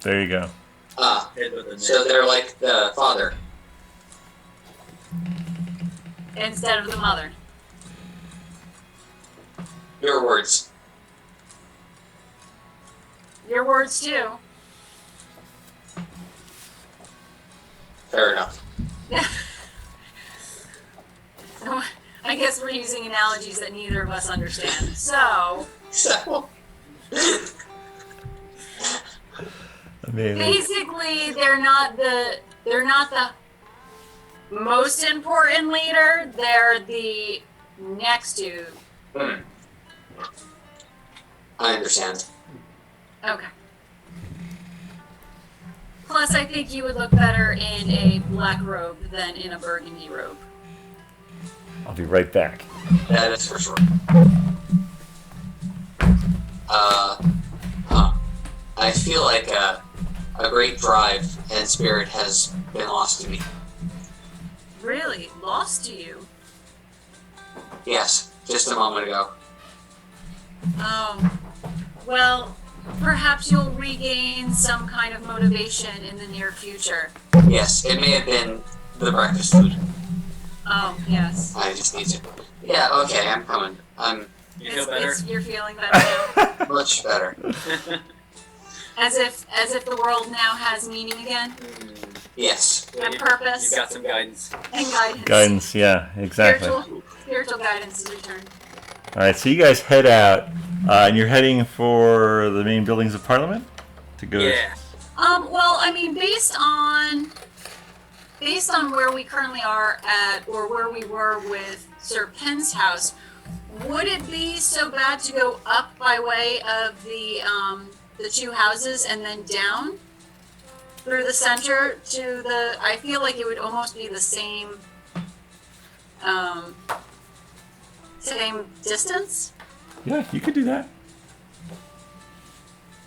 There you go. So they're like the father. Instead of the mother. Your words. Your words too. Fair enough. I guess we're using analogies that neither of us understand. So Amazing. basically, they're not the most important leader. They're the next to. I understand. Okay. Plus, I think you would look better in a black robe than in a burgundy robe. I'll be right back. That is for sure. I feel like a great drive and spirit has been lost to me. Really? Lost to you? Yes, just a moment ago. Oh. Well, perhaps you'll regain some kind of motivation in the near future. Yes, it may have been the breakfast food. Oh, yes. I just need to. Yeah, okay, I'm coming. You feel better? You're feeling better now? Much better. As if the world now has meaning again? Yes. And purpose? You've got some guidance. And guidance. Guidance, yeah, exactly. Spiritual guidance is returned. All right, so you guys head out, and you're heading for the main buildings of Parliament to go. Yeah. Well, I mean, based on where we currently are at, or where we were with Sir Penn's house, would it be so bad to go up by way of the two houses and then down through the center to the? I feel like it would almost be the same distance. Yeah, you could do that.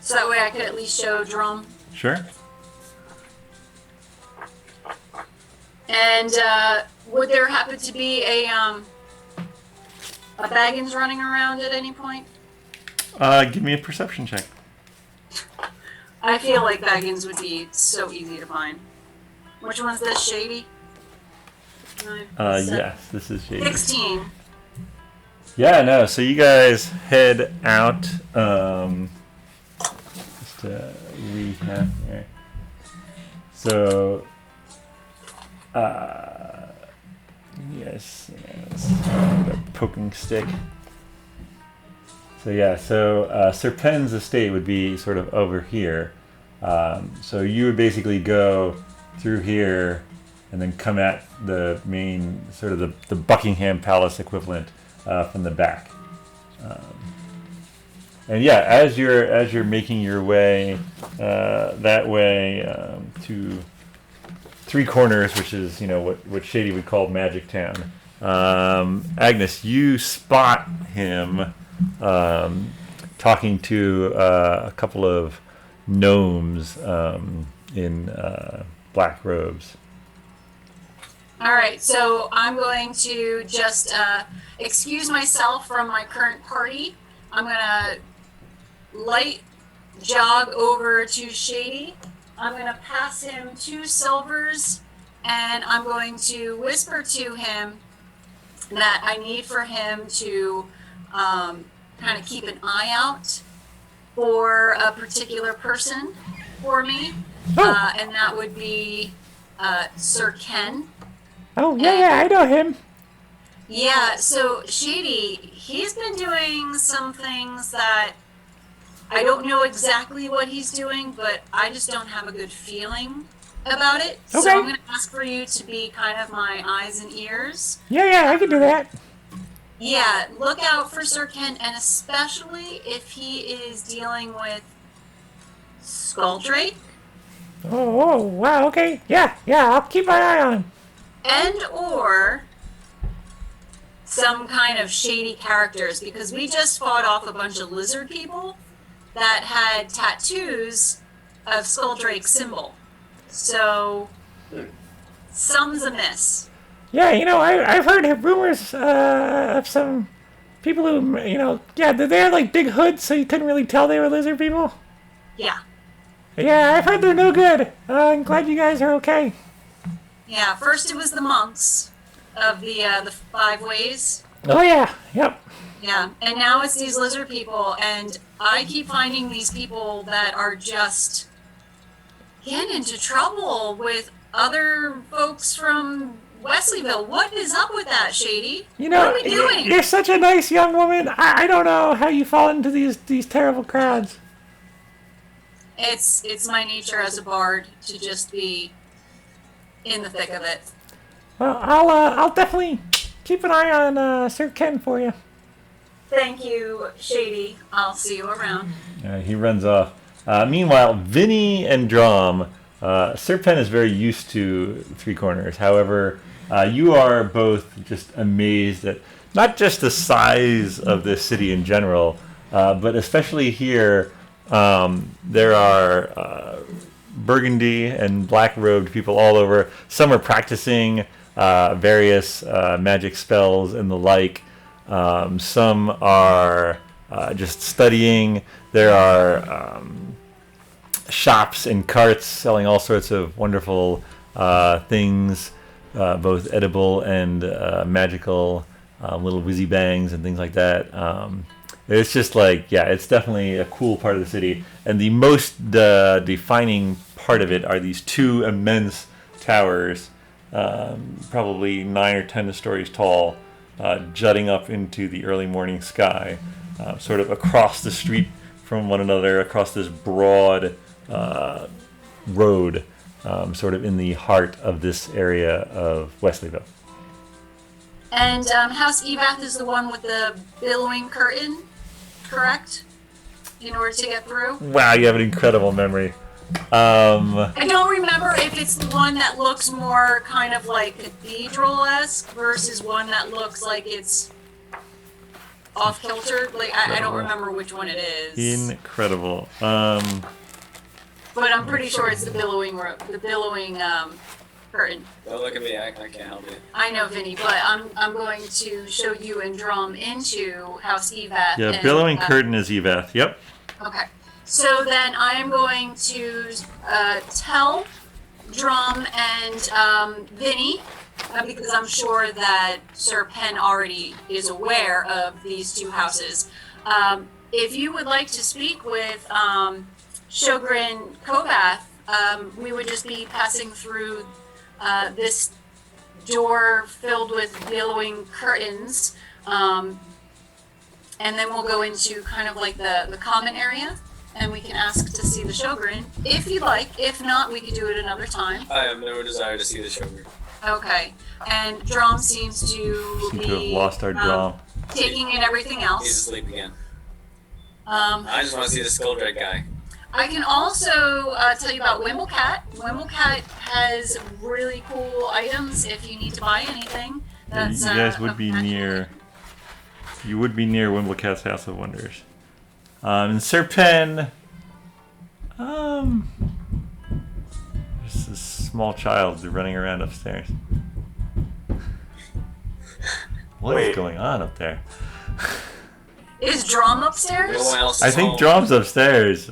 So that way I could at least show Dromm. Sure. And would there happen to be a Baggins running around at any point? Give me a perception check. I feel like Baggins would be so easy to find. Which one's this, Shady? Yes, this is Shady. 16. Yeah, no, so you guys head out, just to recap here. So, yes, the poking stick. So yeah, Sir Penn's estate would be sort of over here. So you would basically go through here, and then come at the main, sort of the Buckingham Palace equivalent from the back. And yeah, as you're making your way that way to Three Corners, which is what Shady would call Magic Town, Agnes, you spot him talking to a couple of gnomes in black robes. All right, so I'm going to just excuse myself from my current party. I'm going to light jog over to Shady. I'm going to pass him 2 silvers, and I'm going to whisper to him that I need for him to kind of keep an eye out for a particular person for me, and that would be Sir Ken. Oh, yeah, I know him. Yeah, so Shady, he's been doing some things that I don't know exactly what he's doing, but I just don't have a good feeling about it. Okay. So I'm going to ask for you to be kind of my eyes and ears. Yeah, I can do that. Yeah, look out for Sir Ken, and especially if he is dealing with Skulldrake. Oh, wow, okay. Yeah, I'll keep my eye on him. And or some kind of shady characters, because we just fought off a bunch of lizard people that had tattoos of Skulldrake's symbol. So, some's amiss. Yeah, I've heard rumors of some people who, they had like big hoods so you couldn't really tell they were lizard people. Yeah. Yeah, I've heard they're no good. I'm glad you guys are okay. Yeah, first it was the monks of the 5 ways. Oh, yeah, yep. Yeah, and now it's these lizard people, and I keep finding these people that are just getting into trouble with other folks from Wesleyville. What is up with that, Shady? What are we doing? You're such a nice young woman. I don't know how you fall into these terrible crowds. It's my nature as a bard to just be in the thick of it. Well, I'll definitely keep an eye on Sir Ken for you. Thank you, Shady. I'll see you around. He runs off. Meanwhile, Vinny and Dromm, Sir Pen is very used to Three Corners. However, you are both just amazed at not just the size of this city in general, but especially here. There are burgundy and black-robed people all over. Some are practicing various magic spells and the like. Some are just studying. There are shops and carts selling all sorts of wonderful things, both edible and magical, little whizzy bangs and things like that. It's just it's definitely a cool part of the city. And the most defining part of it are these 2 immense towers, probably 9 or 10 stories tall, jutting up into the early morning sky, sort of across the street from one another, across this broad road, sort of in the heart of this area of Wesleyville. And House Evath is the one with the billowing curtain, correct? In order to get through? Wow, you have an incredible memory. I don't remember if it's the one that looks more kind of like cathedral-esque versus one that looks like it's off-kilter. I don't remember which one it is. Incredible. But I'm pretty sure it's the billowing curtain. Don't look at me, I can't help you. I know, Vinny, but I'm going to show you and Dromm into House Evath. Yeah, billowing curtain is Evath. Yep. Okay. So then I am going to tell Dromm and Vinny, because I'm sure that Sir Pen already is aware of these 2 houses. If you would like to speak with Shogren Kovath, we would just be passing through this door filled with billowing curtains, and then we'll go into kind of like the common area. and we can ask to see the Shogun if you'd like. If not, we could do it another time. I have no desire to see the show. Okay. And Dromm seems to Seem be to have lost our Dromm. taking in everything He's else. asleep again. Um, I just want to see the Skulldread guy. I can also tell you about Wimblecat. Wimblecat has really cool items if you need to buy anything. That's, you guys would of be magical- near. You would be near Wimblecat's House of Wonders. In Serpen, there's this small child running around upstairs. What is Wait. going on up there? Is Dromm upstairs? No one else is I think home. Dromm's upstairs.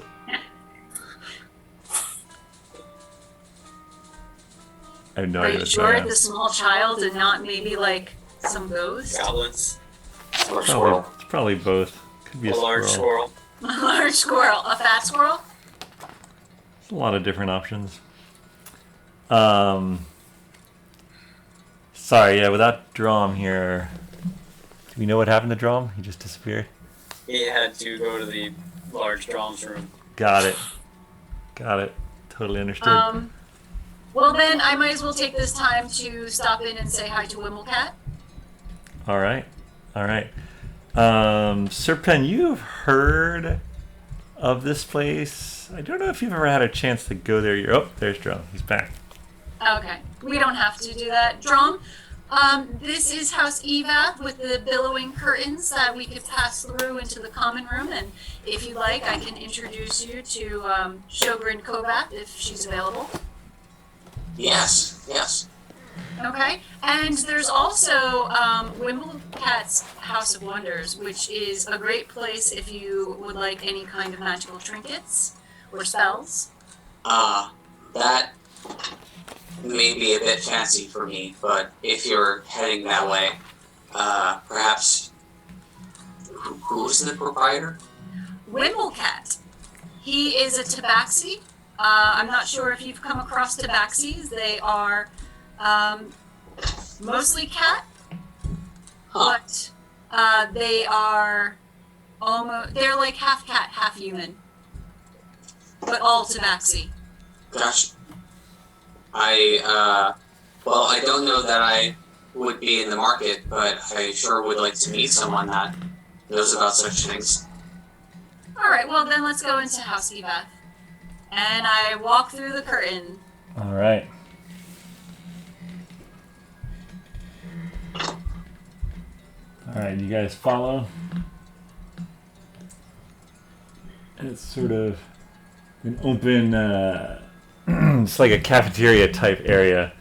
I have no Are idea you what's sure going it's on. a small child and not maybe like some ghost? Goblins. Or squirrel. It's probably both. Could be A a large squirrel. squirrel. A large squirrel. A fat squirrel? There's a lot of different options. Sorry, yeah, without Dromm here. Do we know what happened to Dromm? He just disappeared. He had to go to the large drums room. Got it. Got it. Totally understood. Well then, I might as well take this time to stop in and say hi to Wimblecat. All right. All right. Serpen, you've heard of this place. I don't know if you've ever had a chance to go there. Oh, there's Dromm. He's back. Okay, we don't have to do that. Dromm, this is House Evath with the billowing curtains that we could pass through into the common room, and if you like, I can introduce you to Shogun Kovath if she's available. Yes, yes. Okay, and there's also Wimblecat's House of Wonders, which is a great place if you would like any kind of magical trinkets or spells. That may be a bit fancy for me, but if you're heading that way, perhaps who's the proprietor? Wimblecat. He is a tabaxi. I'm not sure if you've come across tabaxis. They are mostly cat, but they are they're like half cat, half human, but all tabaxi. Gosh. Well, I don't know that I would be in the market, but I sure would like to meet someone that knows about such things. All right, well then let's go into House Evath. And I walk through the curtain. All right. All right, you guys follow. It's sort of an open, it's like a cafeteria type area,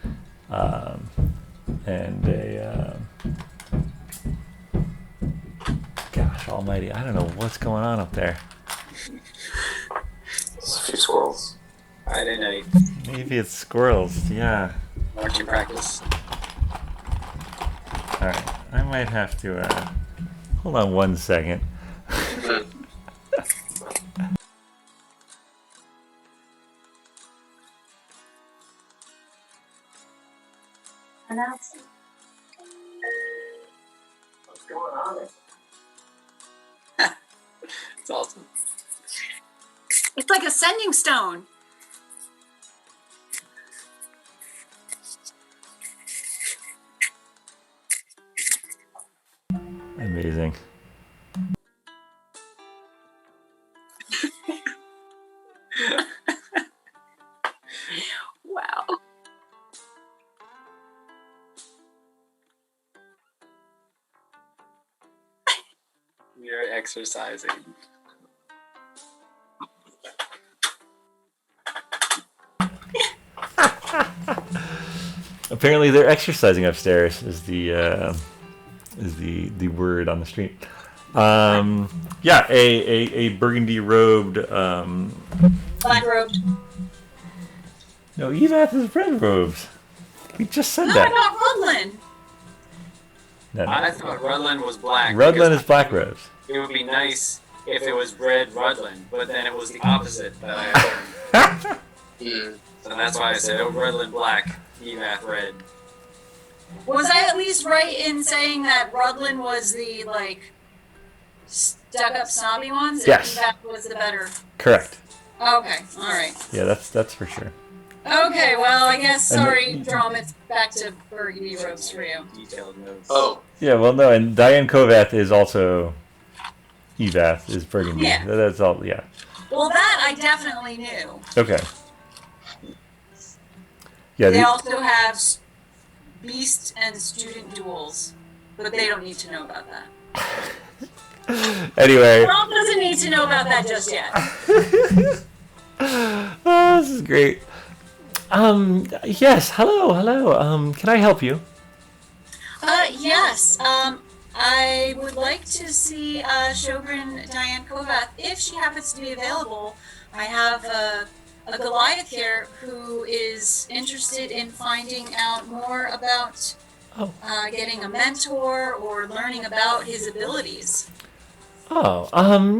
and a, gosh almighty, I don't know what's going on up there. There's a few squirrels. Friday night. Maybe it's squirrels, yeah. Marching practice. All right, I might have to, hold on one second. Announcing. What's going on? It's awesome. It's like a sending stone. Amazing. Wow. We are exercising. Apparently, they're exercising upstairs. Is the word on the street? Yeah, a burgundy robed. Black robed. No, Evath is red robes. We just said No, that. not Rudlin. No, no. I thought Rudland was black. Rudlin because is black robes. It would be nice if it was red Rudland, but then it was the opposite that I had learned. So that's why I said, oh, Rudland black, Evath red. Was I at least right in saying that Rudlin was the, like, stuck-up snobby ones? Yes. That was the better. Correct. Okay, all right. Yeah, that's for sure. Okay, well, I guess, sorry, And- Dromm, it's back to burgundy robes for you. Detailed notes. Oh, Yeah, well, no, and Diane Kovath is also Evath, is Burgundy. Yeah. That's all, yeah. Well, that I definitely knew. Okay. Yeah, They also have beast and student duels, but they don't need to know about that. anyway. Dromm doesn't need to know about that just yet. Oh, this is great. Yes, hello. Can I help you? Yes. I would like to see Shogren Diane Kovath if she happens to be available. I have a Goliath here who is interested in finding out more about getting a mentor or learning about his abilities. Oh,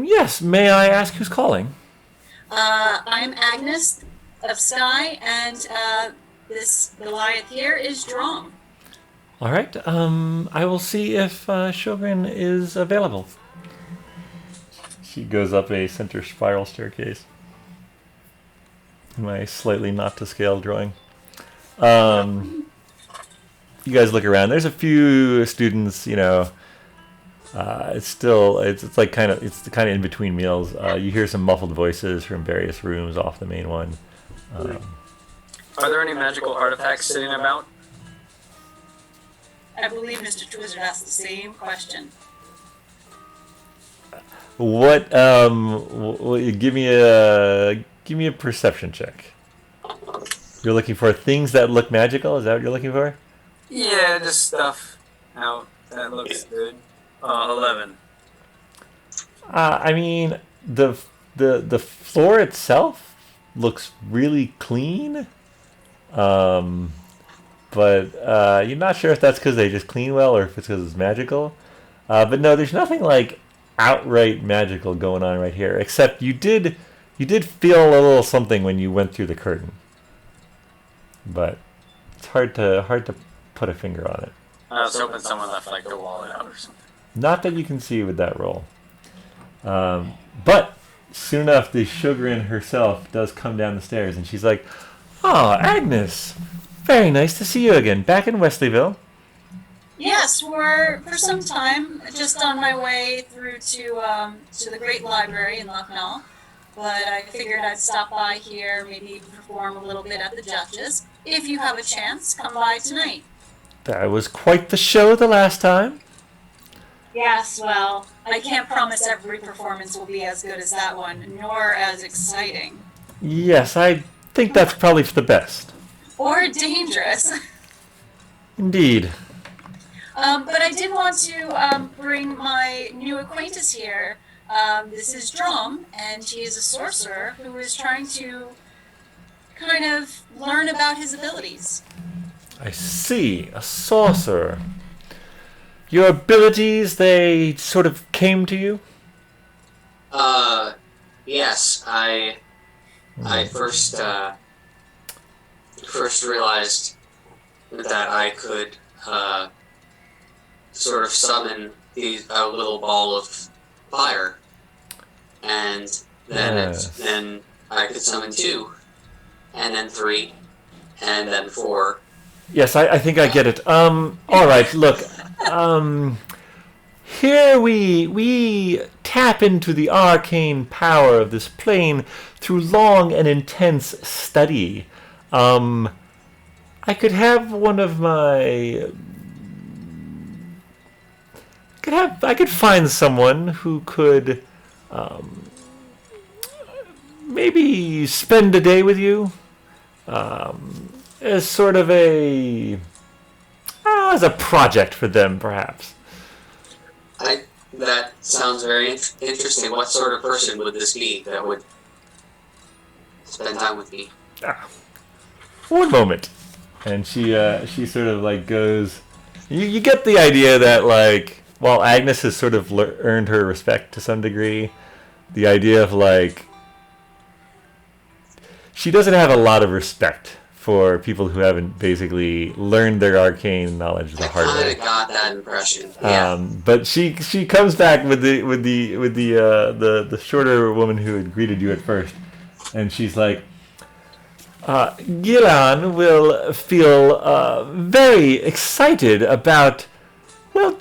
yes. May I ask who's calling? I'm Agnes of Skye, and this Goliath here is Dromm. All right. I will see if Shogren is available. She goes up a center spiral staircase. In my slightly not to scale drawing. You guys look around. There's a few students. It's like kind of in between meals. You hear some muffled voices from various rooms off the main one. Are there any magical artifacts sitting about? I believe Mr. Twizzard asked the same question. What? Give me a perception check. You're looking for things that look magical. Is that what you're looking for? Yeah, just stuff out that looks good. 11. I mean, the floor itself looks really clean. But you're not sure if that's because they just clean well or if it's because it's magical. But no, there's nothing like outright magical going on right here. Except you did feel a little something when you went through the curtain. But it's hard to put a finger on it. I was hoping someone left like their wallet out or something. Not that you can see with that roll. But soon enough, the Shogren herself does come down the stairs, and she's like, "Oh, Agnes, very nice to see you again. Back in Wesleyville." Yes, for some time, just on my way through to the Great Library in Lucknow. But I figured I'd stop by here, maybe perform a little bit at the Duchess. If you have a chance, come by tonight. That was quite the show the last time. Yes, well, I can't promise every performance will be as good as that one, nor as exciting. Yes, I think that's probably for the best. Or dangerous. Indeed. But I did want to bring my new acquaintance here. This is Dromm, and he is a sorcerer who is trying to kind of learn about his abilities. I see. A sorcerer. Your abilities, they sort of came to you? Yes, I first realized that I could sort of summon a little ball of fire, and then I could summon 2, and then 3, and then 4. Yes, I think I get it. All right, look. Here we tap into the arcane power of this plane through long and intense study. I could have one of my... I could find someone who could maybe spend a day with you as sort of as a project for them, perhaps. That sounds very interesting. What sort of person would this be that would spend time with me? One moment. And she sort of like goes... You get the idea that like, while Agnes has sort of earned her respect to some degree, the idea of like... She doesn't have a lot of respect for people who haven't basically learned their arcane knowledge the hard I kind way. of got that impression. Yeah. But she comes back with the shorter woman who had greeted you at first, and she's like, Gillan will feel very excited about, well,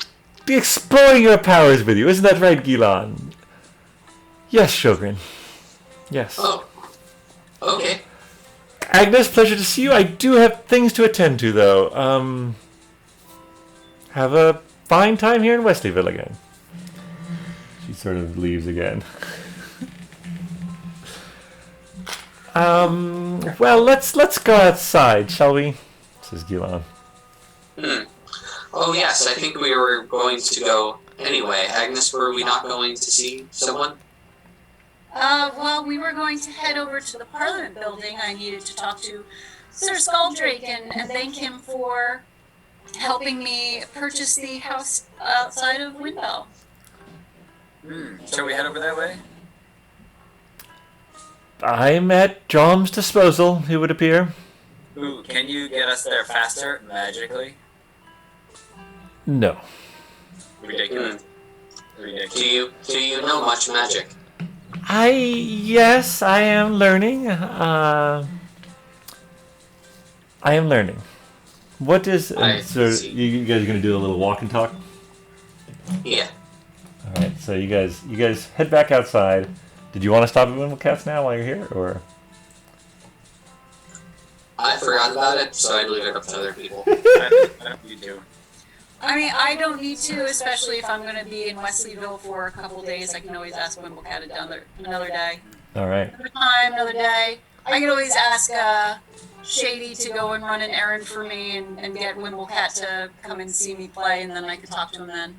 exploring your powers with you. Isn't that right, Gillan? Yes, Shogren. Yes. Oh. Okay. Agnes, pleasure to see you. I do have things to attend to, though. Have a fine time here in Wesleyville again. She sort of leaves again. Well, let's go outside, shall we? Says Gillan. Oh yes, I think we were going to go anyway. Agnes, were we not going to see someone? Well, we were going to head over to the Parliament building. I needed to talk to Sir Skulldrake and thank him for helping me purchase the house outside of Windbell. Shall we head over that way? I'm at Dromm's disposal, it would appear. Ooh, can you get us there faster, magically? No. Ridiculous. Ridiculous. Do you know much magic? Yes, I am learning. I am learning. What is... so see. you guys are going to do a little walk and talk? Yeah. Alright, so you guys head back outside. Did you want to stop at Wimblecats now while you're here, or...? I forgot about it, so I leave it up to other people. I hope you do. I mean, I don't need to, especially if I'm going to be in Wesleyville for a couple days. I can always ask Wimblecat another day. Alright. Another time, another day. I can always ask Shady to go and run an errand for me and get Wimblecat to come and see me play, and then I can talk to him then.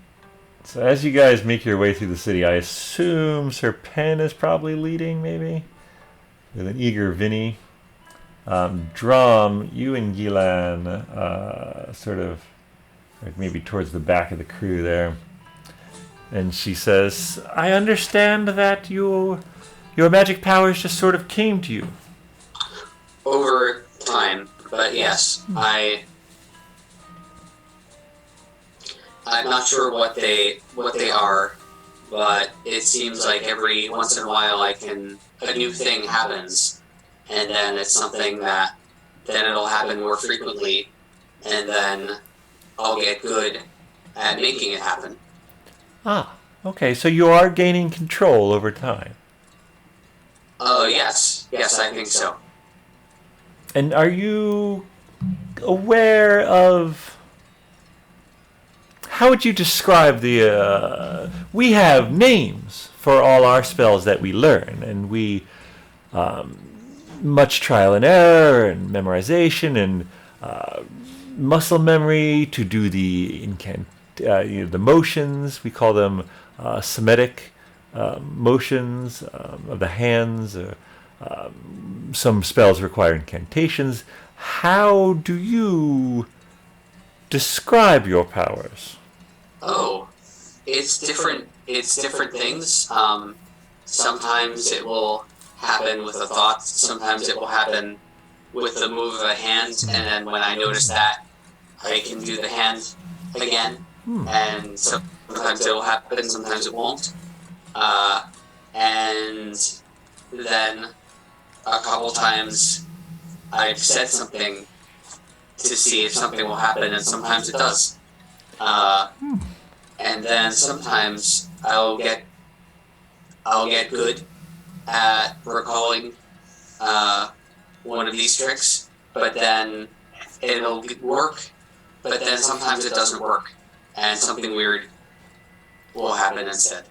So as you guys make your way through the city, I assume Sir Pen is probably leading, maybe? With an eager Vinny. Dromm, you and Gillan sort of like maybe towards the back of the crew there. And she says, I understand that your magic powers just sort of came to you. Over time, but yes, I'm not sure what they are, but it seems like every once in a while a new thing happens, and then it's something that then it'll happen more frequently, and then I'll get good at making it happen. Ah, okay, so you are gaining control over time. Yes, I think so. And are you aware of... How would you describe the... we have names for all our spells that we learn, and we... much trial and error, and memorization, and muscle memory to do the the motions. We call them Semitic motions of the hands. Some spells require incantations. How do you describe your powers? Oh, it's different. It's different things. Sometimes it will happen with a thought. Sometimes it will happen with the move of a hand, and then when I notice that, I can do the hand again. And sometimes it will happen. Sometimes it won't. And then a couple times I've said something to see if something will happen, and sometimes it does. And then sometimes I'll get good at recalling one of these tricks, but then it'll work, but then sometimes it doesn't work, and something weird will happen instead.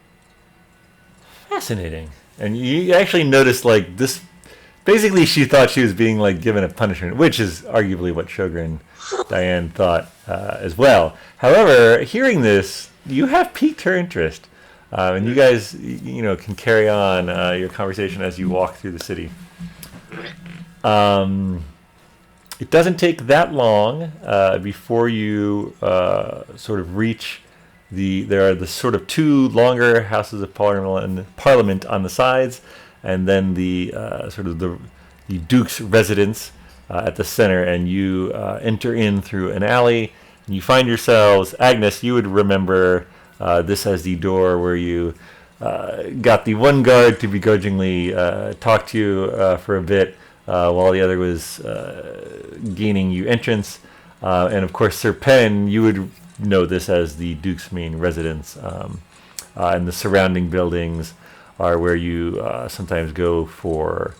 Fascinating. And you actually noticed, like, this... Basically, she thought she was being, like, given a punishment, which is arguably what Shogren Diane thought as well. However, hearing this, you have piqued her interest. And you guys, can carry on your conversation as you walk through the city. It doesn't take that long before you sort of reach there are the sort of two longer houses of Parliament on the sides, and then the sort of the Duke's residence at the center, and you enter in through an alley. And you find yourselves, Agnes, you would remember this as the door where you got the one guard to begrudgingly talk to you for a bit while the other was gaining you entrance. And of course, Sir Penn, you would know this as the Duke's main residence. And the surrounding buildings are where you sometimes go for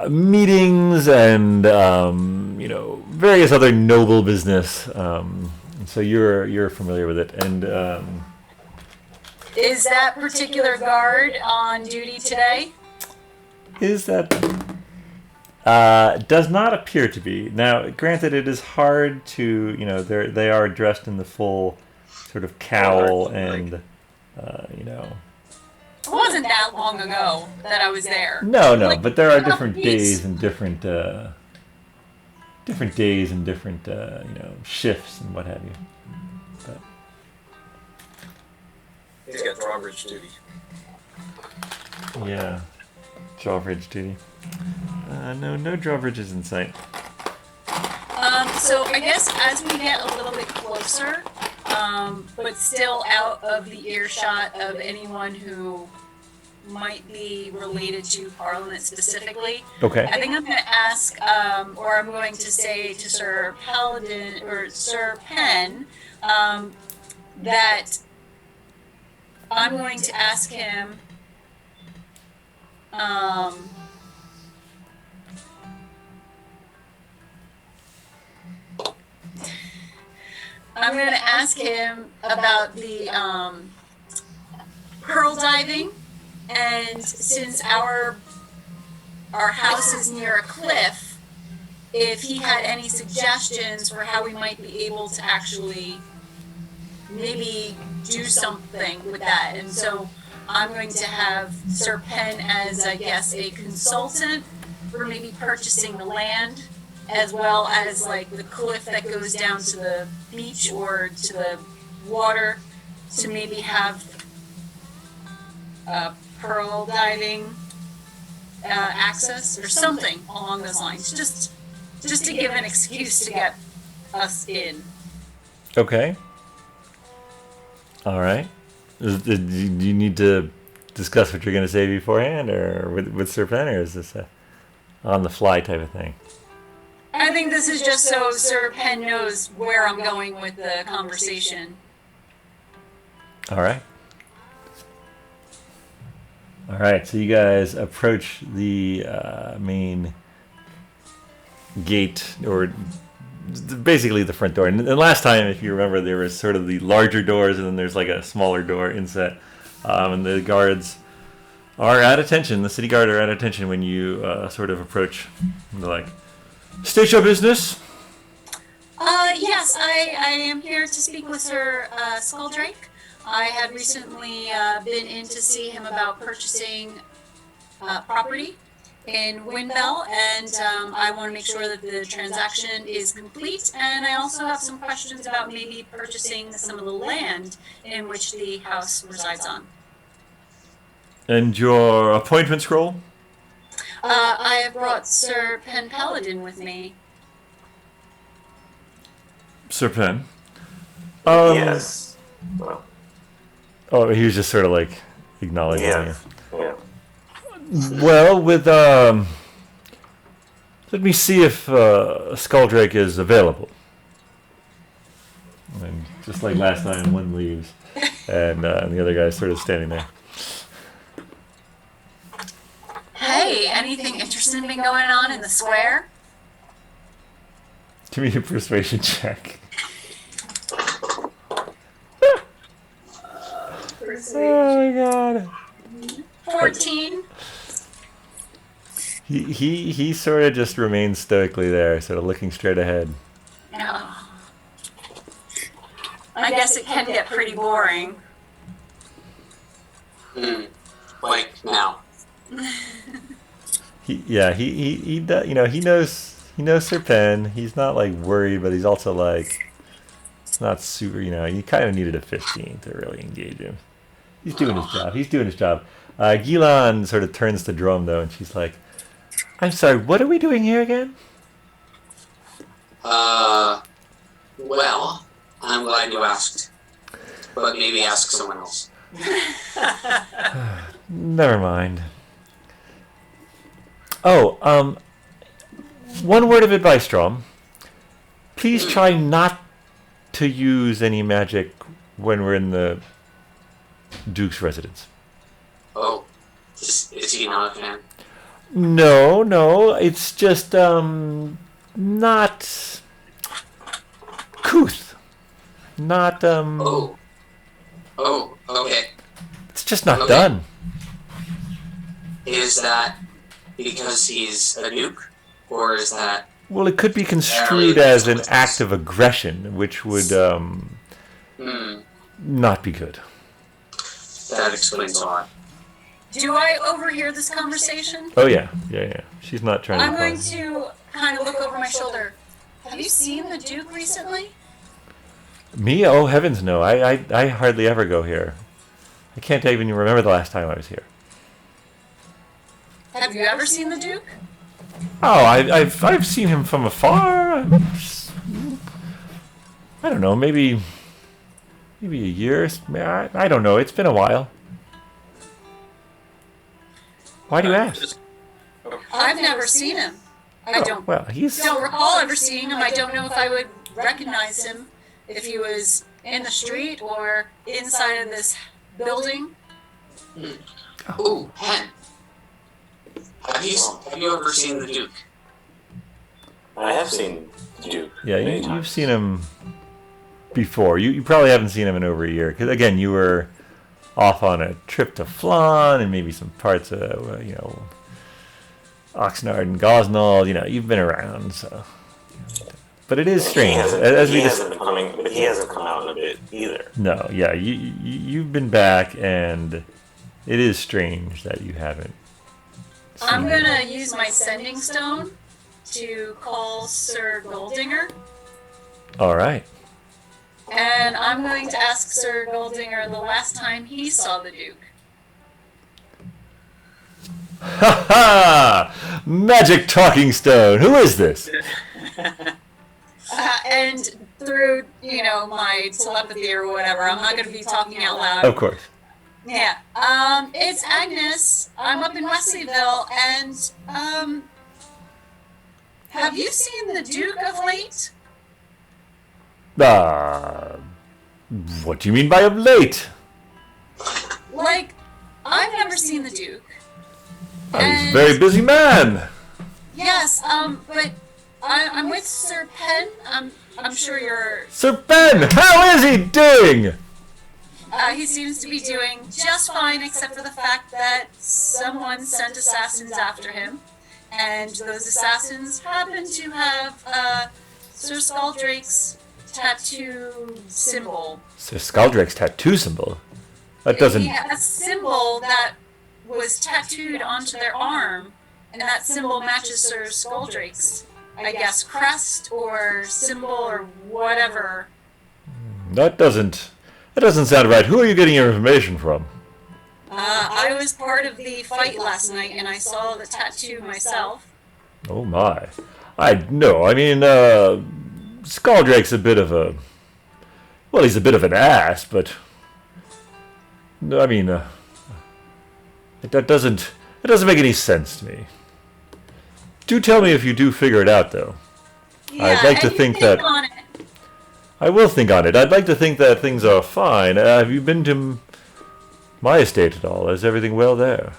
meetings and various other noble business. So you're familiar with it. And Is that particular guard on duty today? is that does not appear to be. Now, granted, it is hard to they are dressed in the full sort of cowl and It wasn't that long ago that I was there. No, but there are couple different weeks. days and different shifts and what have you. But He's got drawbridge duty. yeah, drawbridge duty. No drawbridges in sight. So I guess as we get a little bit closer, but still out of the earshot of anyone who might be related to Parliament specifically, Okay. I think I'm going to ask, or I'm going to say to Sir Paladin or Sir Penn, that I'm going to ask him. I'm going to ask him about the pearl diving, and since our house is near a cliff, if he had any suggestions for how we might be able to actually maybe do something with that. And so I'm going to have Sir Penn as, I guess, a consultant for maybe purchasing the land, as well as like the cliff that goes down to the beach or to the water, to maybe have pearl diving access or something along those lines, just to give an excuse to get us in. Okay. All right. Do you need to discuss what you're going to say beforehand, or with Sir Penn, or is this a on the fly type of thing? I think this is just so Sir Penn knows where I'm going with the conversation. All right. All right. So you guys approach the main gate, or basically the front door. And last time, if you remember, there was sort of the larger doors, and then there's like a smaller door inset. And the guards are at attention. The city guard are at attention when you sort of approach. They're like, "State your business." Yes, I am here to speak with Sir Skulldrake. I had recently been in to see him about purchasing property in Windbell, and I want to make sure that the transaction is complete. And I also have some questions about maybe purchasing some of the land in which the house resides on. And your appointment scroll? I have brought Sir Penn Paladin with me. Sir Penn? Yes. Well, Oh, he was just sort of like acknowledging yeah. you. Yeah. Well, with let me see if Skulldrake is available. And just like last time, one leaves, and the other guy's sort of standing there. Hey, anything interesting been going on in the square? Give me a persuasion check. Oh my god. 14. He sort of just remains stoically there, sort of looking straight ahead. No. I guess it can get pretty boring. Like now. He does, he knows Sir Penn. He's not like worried, but he's also like, it's not super, he kind of needed a 15 to really engage him. He's doing his job. Gilan sort of turns to Dromm though, and she's like, "I'm sorry, what are we doing here again?" Well, I'm glad you asked. But maybe ask someone else. Never mind. Oh, one word of advice, Dromm. Please try not to use any magic when we're in the Duke's residence. Oh, is he not a fan? No, it's just, not couth. Not, Oh, okay. it's just not Okay. done. Is that because he's a duke? Or is that... Well, it could be construed as an act of aggression, which would, not be good. That explains a lot. Do I overhear this conversation? Oh, yeah. She's not trying I'm to going cause. to kind of look over my shoulder. Have you seen the Duke recently? Me? Oh, heavens no. I hardly ever go here. I can't even remember the last time I was here. Have you ever seen the Duke? Oh, I've seen him from afar. I don't know, maybe a year. I don't know. It's been a while. Why do you ask? I've never seen him. I don't Well, he's recall ever seeing him. I don't know if I would recognize him if he was in the street or inside of this building. Ooh, Hen. Have you ever seen the Duke? I have seen Duke. yeah. many You've times. seen him before. You probably haven't seen him in over a year because again, you were off on a trip to Flan and maybe some parts of Oxnard and Gosnell. You've been around, so. But it is strange. He hasn't been coming, but he hasn't come out in a bit either. No, yeah, you've been back, and it is strange that you haven't. I'm gonna use my sending stone to call Sir Goldinger, All right. and I'm going to ask Sir Goldinger the last time he saw the Duke. Ha ha! Magic talking stone. Who is this? And through, my telepathy or whatever, I'm not going to be talking out loud. Of course. Yeah. It's Agnes. I'm up in Wesleyville, and, have you seen the Duke of late? What do you mean by of late? Like, I've never seen the Duke. He's a very busy man. Yes, but I'm with Sir Penn. I'm sure you're... Sir Ben, how is he doing? He seems to be doing just fine, except for the fact that someone sent assassins after him, and those assassins happen to have Sir Skulldrake's tattoo symbol. Sir Skulldrake's tattoo symbol. That doesn't. Yeah, a symbol that was tattooed onto their arm, and that symbol matches Sir Skulldrake's, I guess, crest or symbol or whatever. That doesn't sound right. Who are you getting your information from? I was part of the fight last night, and I saw the tattoo myself. Oh my. I mean, Skulldrake's a bit of a... Well, he's a bit of an ass, but... I mean, that doesn't make any sense to me. Do tell me if you do figure it out, though. Yeah, I'd like to and you think that... on it. I will think on it. I'd like to think that things are fine. Have you been to my estate at all? Is everything well there?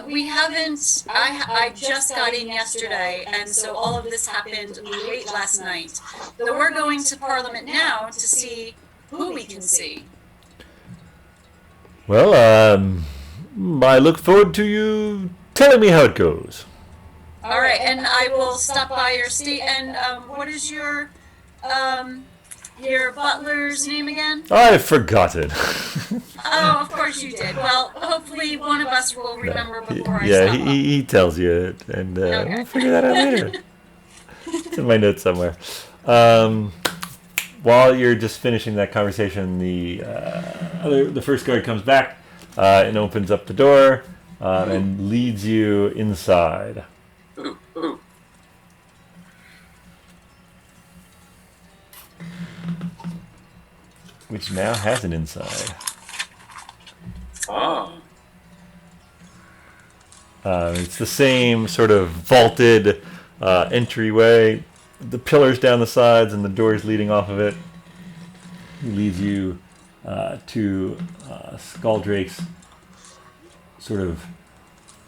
We haven't. I just got in yesterday, and so all of this happened late last night. Though we're going to Parliament now to see who we can see. Well, I look forward to you telling me how it goes. All right, and I will stop by your estate. And what is your butler's name again? I've forgotten. Oh, of course you did. Well, hopefully one of us will remember before I Yeah, stop by. he tells you it, and Okay. we'll figure that out later. It's in my notes somewhere. While you're just finishing that conversation, the first guard comes back and opens up the door and leads you inside. Ooh, ooh. which now has an inside. Oh. It's the same sort of vaulted entryway, the pillars down the sides and the doors leading off of it. It leads you to Skulldrake's sort of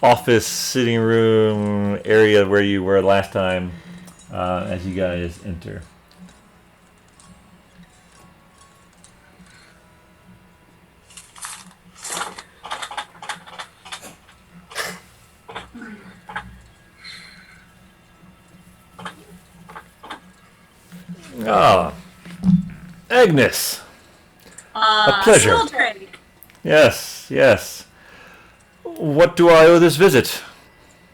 office, sitting room area where you were last time as you guys enter. Ah, Agnes. A pleasure. Skulldrake. Yes, yes. What do I owe this visit?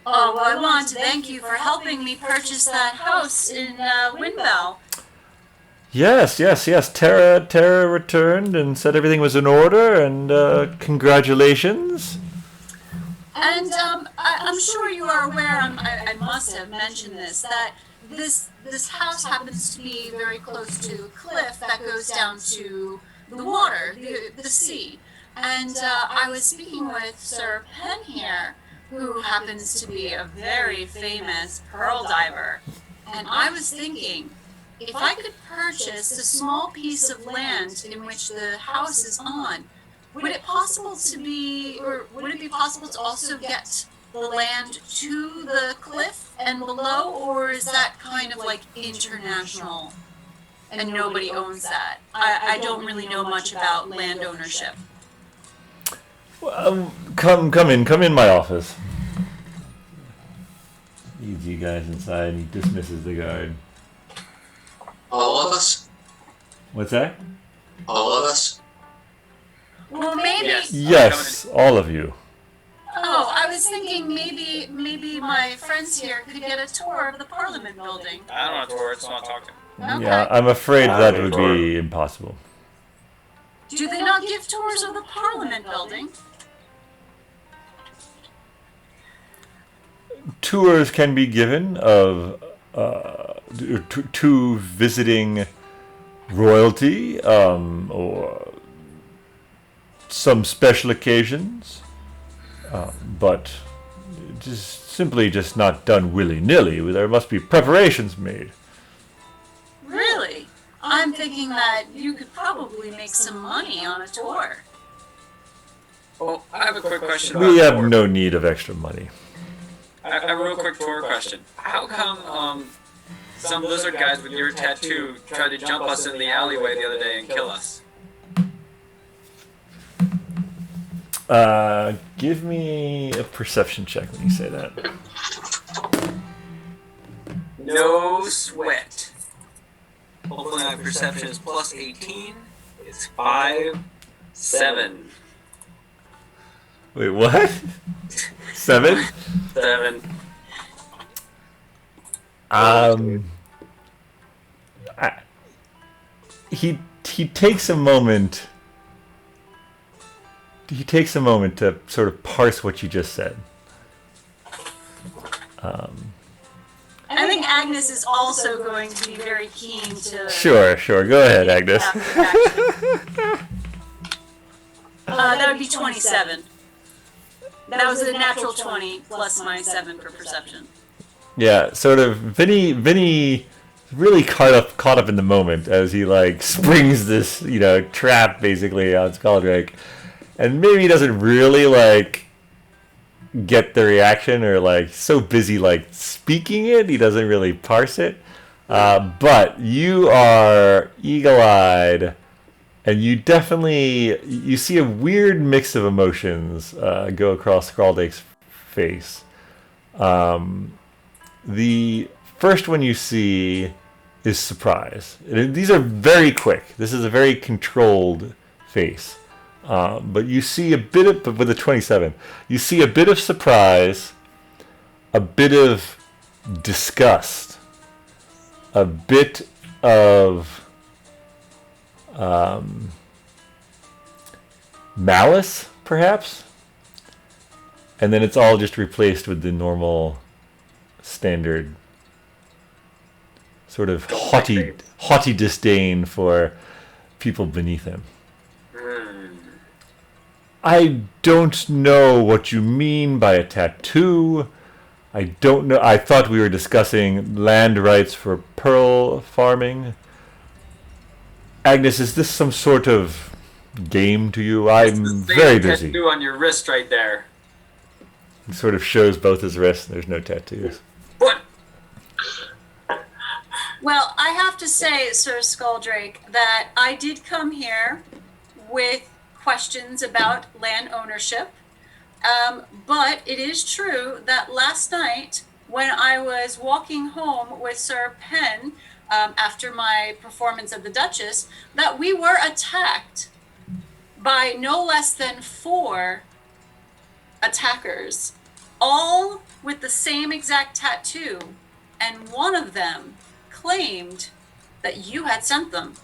Oh, well, I want to thank you for helping me purchase that house in Windbell. Yes, yes, yes. Tara returned and said everything was in order, and congratulations. And I'm sure you are aware, I must have mentioned this, that this house happens to be very close to a cliff that goes down to the water, the sea. And I was speaking with Sir Penn here, who happens to be a very famous pearl diver. And I was thinking, if I could purchase a small piece of land in which the house is on, would it be possible to also get the land to the cliff and below, or is that kind of like international and nobody owns that? I don't really know much about land ownership. Come in my office. Leads you guys inside and he dismisses the guard. All of us? What's that? All of us? Well, maybe. Yes, all of you. Oh, I was thinking maybe my friends here could get a tour of the Parliament building. I don't want to tour, I just want to talk to him. Okay. Yeah, I'm afraid that would be impossible. Do they not give tours of the Parliament building? Tours can be given of to visiting royalty or some special occasions, but just not done willy-nilly. There must be preparations made. Really? I'm thinking that you could probably make some money on a tour. Well, I have a quick question about We have tour. no need of extra money. I have a real quick tour question. How come some lizard guys with your tattoo tried to jump us in the alleyway the other day and kill us? Give me a perception check when you say that. No sweat. Hopefully my perception is plus 18. It's 5, 7. Wait, what? 7? 7. He takes a moment. He takes a moment to sort of parse what you just said. I think Agnes is also going to be very keen to. Sure. Go ahead, Agnes. That would be 27. That was a natural 20 plus my 7 for perception. Yeah, sort of. Vinny, really caught up in the moment as he like springs this trap basically on Skulldrake, and maybe he doesn't really like get the reaction or like so busy like speaking it he doesn't really parse it. But you are eagle-eyed. And you definitely see a weird mix of emotions go across Skulldrake's face. The first one you see is surprise. These are very quick. This is a very controlled face. But you see a bit of, but with a 27, you see a bit of surprise, a bit of disgust, a bit of malice, perhaps, and then it's all just replaced with the normal, standard, sort of haughty disdain for people beneath him. I don't know what you mean by a tattoo. I don't know. I thought we were discussing land rights for pearl farming. Agnes, is this some sort of game to you? I'm very busy. Tattoo on your wrist right there. He sort of shows both his wrists. There's no tattoos. What? Well, I have to say, Sir Skulldrake, that I did come here with questions about land ownership. But it is true that last night, when I was walking home with Sir Penn, after my performance of the Duchess, that we were attacked by no less than 4 attackers, all with the same exact tattoo, and one of them claimed that you had sent them.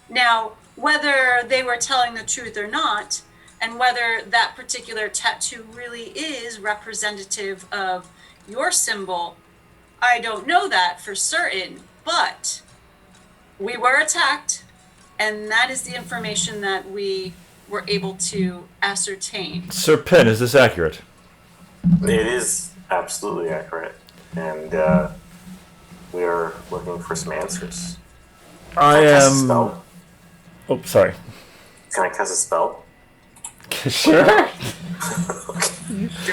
Now, whether they were telling the truth or not, and whether that particular tattoo really is representative of your symbol, I don't know that for certain, but we were attacked, and that is the information that we were able to ascertain. Sir Penn, is this accurate? It is absolutely accurate, and we are looking for some answers. I Can cast a am... spell? Oh, sorry. Can I cast a spell? Sure. Do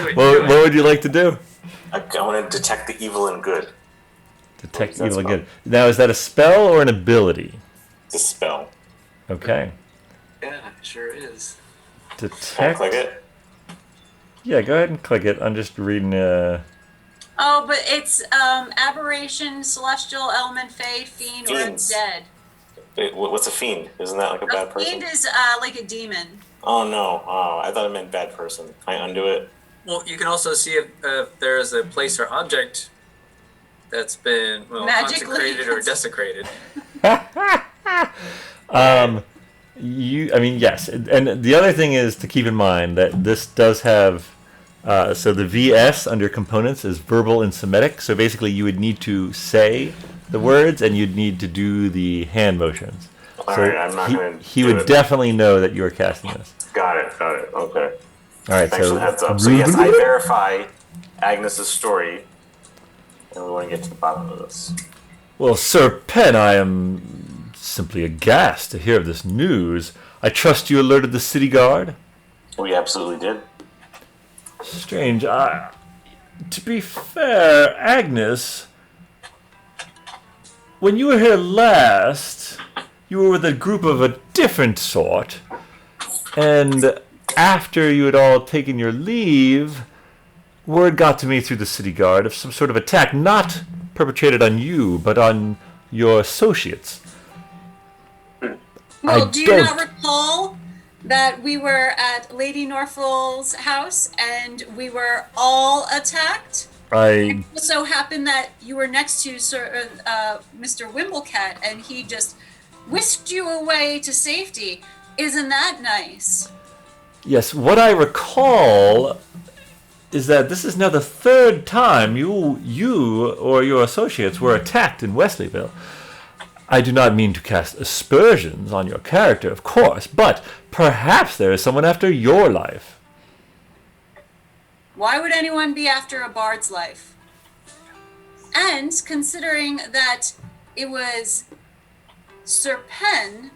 it. What would you like to do? I want to detect the evil and good. Detect What is evil that and good. Now, is that a spell or an ability? It's a spell. Okay. Yeah, it sure is. Can I Detect. click it? Yeah, go ahead and click it. I'm just reading. Oh, but it's aberration, celestial, element, fae, fiend, or Fiends. dead. Wait, what's a fiend? Isn't that like a bad A person? fiend is like a demon. Oh no! Oh, I thought it meant bad person. Can I undo it? Well, you can also see if there's a place or object that's been Magically. consecrated or desecrated. Yes. And the other thing is to keep in mind that this does have. So the VS under components is verbal and Semitic. So basically, you would need to say the words and you'd need to do the hand motions. All So right, I'm not going to. he would definitely know that you are casting this. Got it. Okay. All right. Thanks So for the heads up. So yes, I verify Agnes's story, and we want to get to the bottom of this. Well, Sir Penn, I am simply aghast to hear of this news. I trust you alerted the city guard? We absolutely did. Strange. To be fair, Agnes, when you were here last, you were with a group of a different sort, and after you had all taken your leave, word got to me through the city guard of some sort of attack, not perpetrated on you, but on your associates. Well, I do you don't- not recall that we were at Lady Norfol's house and we were all attacked? I It so happened that you were next to Mr. Wimblecat and he just whisked you away to safety. Isn't that nice? Yes, what I recall is that this is now the 3rd time you or your associates were attacked in Wesleyville. I do not mean to cast aspersions on your character, of course, but perhaps there is someone after your life. Why would anyone be after a bard's life? And considering that it was Sir Penn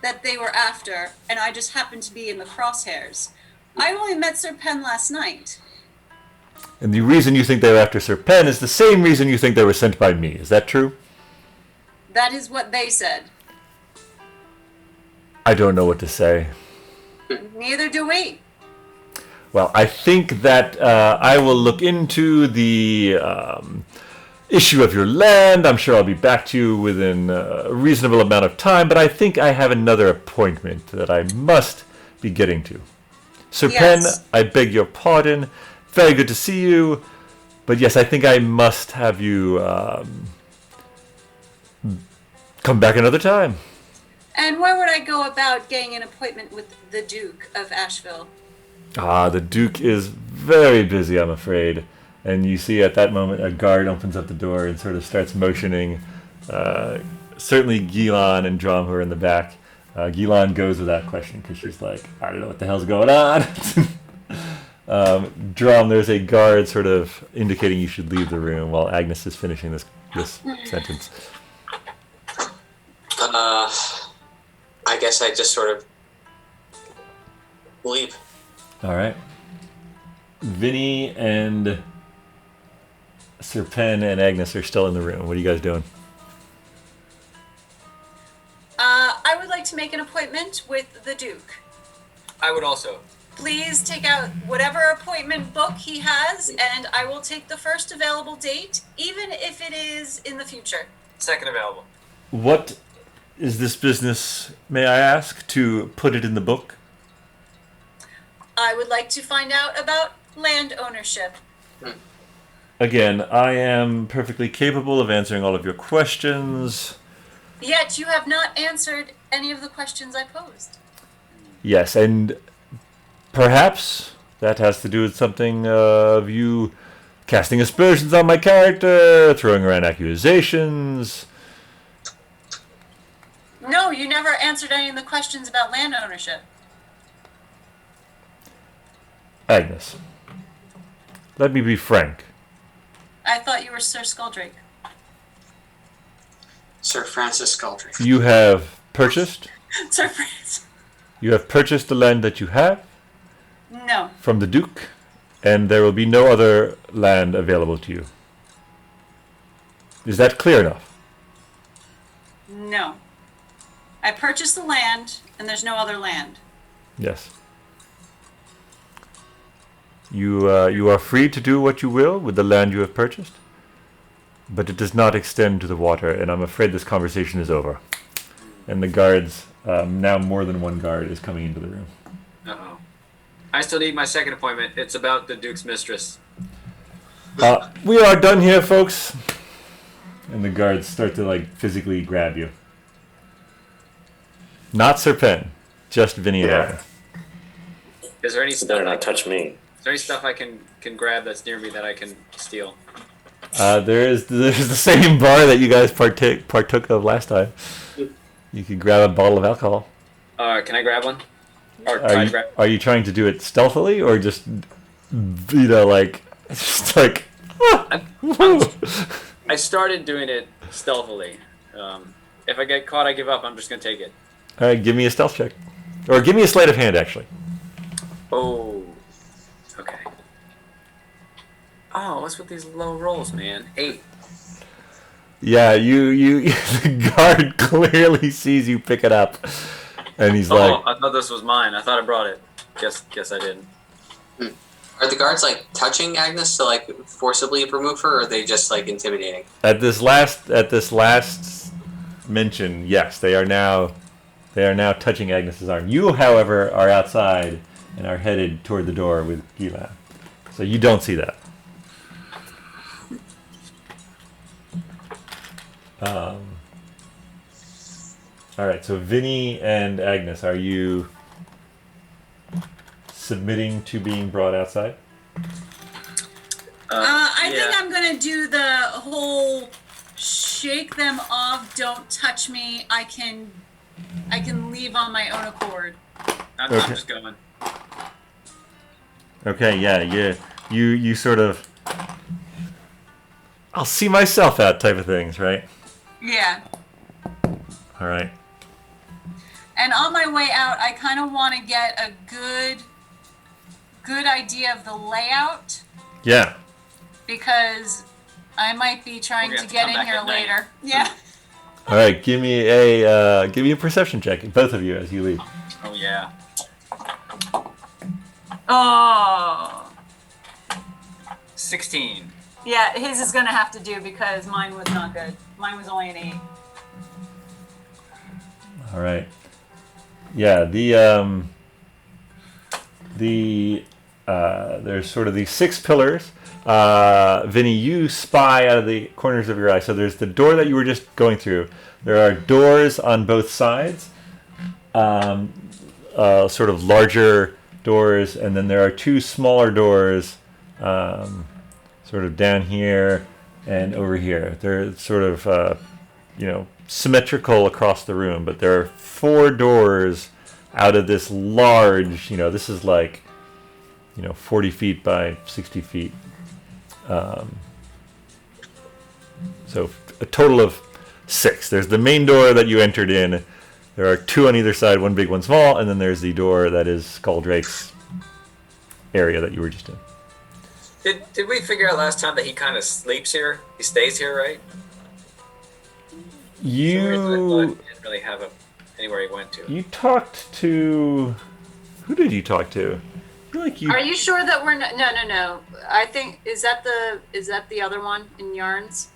that they were after, and I just happened to be in the crosshairs, I only met Sir Penn last night. And the reason you think they were after Sir Penn is the same reason you think they were sent by me. Is that true? That is what they said. I don't know what to say. Neither do we. Well, I think that I will look into the issue of your land. I'm sure I'll be back to you within a reasonable amount of time, but I think I have another appointment that I must be getting to. Sir Yes. Penn, I beg your pardon. Very good to see you. But yes, I think I must have you come back another time. And where would I go about getting an appointment with the Duke of Asheville? The Duke is very busy, I'm afraid. And you see at that moment a guard opens up the door and sort of starts motioning. Certainly Gilon and Dromm, who are in the back, Gilan goes with that question because she's like, I don't know what the hell's going on. Dromm, there's a guard sort of indicating you should leave the room while Agnes is finishing this sentence. I guess I just sort of leave. All right. Vinny and Sir Pen and Agnes are still in the room. What are you guys doing? I would like to make an appointment with the Duke. I would also. Please take out whatever appointment book he has, and I will take the first available date, even if it is in the future. Second available. What is this business, may I ask, to put it in the book? I would like to find out about land ownership. Again, I am perfectly capable of answering all of your questions. Yet you have not answered any of the questions I posed. Yes, and perhaps that has to do with something of you casting aspersions on my character, throwing around accusations. No, you never answered any of the questions about land ownership. Agnes, let me be frank. I thought you were Sir Skulldrake. Sir Francis Scaldrick. You have purchased? Sir Francis. You have purchased the land that you have No. from the Duke, and there will be no other land available to you. Is that clear enough? No. I purchased the land, and there's no other land. Yes. You are free to do what you will with the land you have purchased, but it does not extend to the water, and I'm afraid this conversation is over. And the guards, now more than one guard, is coming into the room. Uh-oh. I still need my second appointment. It's about the Duke's mistress. We are done here, folks. And the guards start to, like, physically grab you. Not Sir Pen, just Vinny and Erin. Is there any So better stuff? not touch me. Is there any stuff I can grab that's near me that I can steal? There's the same bar that you guys partook of last time. You could grab a bottle of alcohol. Can I grab one? Or try to grab? Are you trying to do it stealthily or just, like, just like? I started doing it stealthily. If I get caught, I give up. I'm just gonna take it. All right, give me a stealth check, or give me a sleight of hand, actually. Oh. Okay. Oh, what's with these low rolls, man? 8. Yeah, you the guard clearly sees you pick it up, and he's like, I thought this was mine. I thought I brought it. Guess I didn't. Are the guards like touching Agnes to like forcibly remove her, or are they just like intimidating? At this last mention, yes, they are now touching Agnes's arm. You, however, are outside and are headed toward the door with Gila, so you don't see that. All right, so Vinny and Agnes, are you submitting to being brought outside? I think I'm gonna do the whole shake them off, don't touch me. I can leave on my own accord. I'm Okay. just going. Okay, yeah. You sort of, I'll see myself out type of things, right? Yeah. All right. And on my way out, I kind of want to get a good idea of the layout, Yeah. because I might be trying We're to gonna get come in back here at night. later. Yeah. All right. Give me a perception check, both of you, as you leave. Oh yeah. Oh. 16. Yeah, his is gonna have to do because mine was not good. Mine was only an 8. All right. Yeah. There's sort of these 6 pillars. Vinny, you spy out of the corners of your eyes. So there's the door that you were just going through. There are doors on both sides, sort of larger doors, and then there are 2 smaller doors, sort of down here and over here. They're sort of, symmetrical across the room, but there are 4 doors out of this large, this is like, 40 feet by 60 feet. So a total of 6. There's the main door that you entered in. There are 2 on either side, 1 big, 1 small, and then there's the door that is Skulldrake's area that you were just in. Did we figure out last time that he kind of sleeps here? He stays here, right? You didn't really have anywhere he went to. You talked to... Who did you talk to? I feel like you... Are you sure that we're not... No. I think... Is that the other one in Yarns?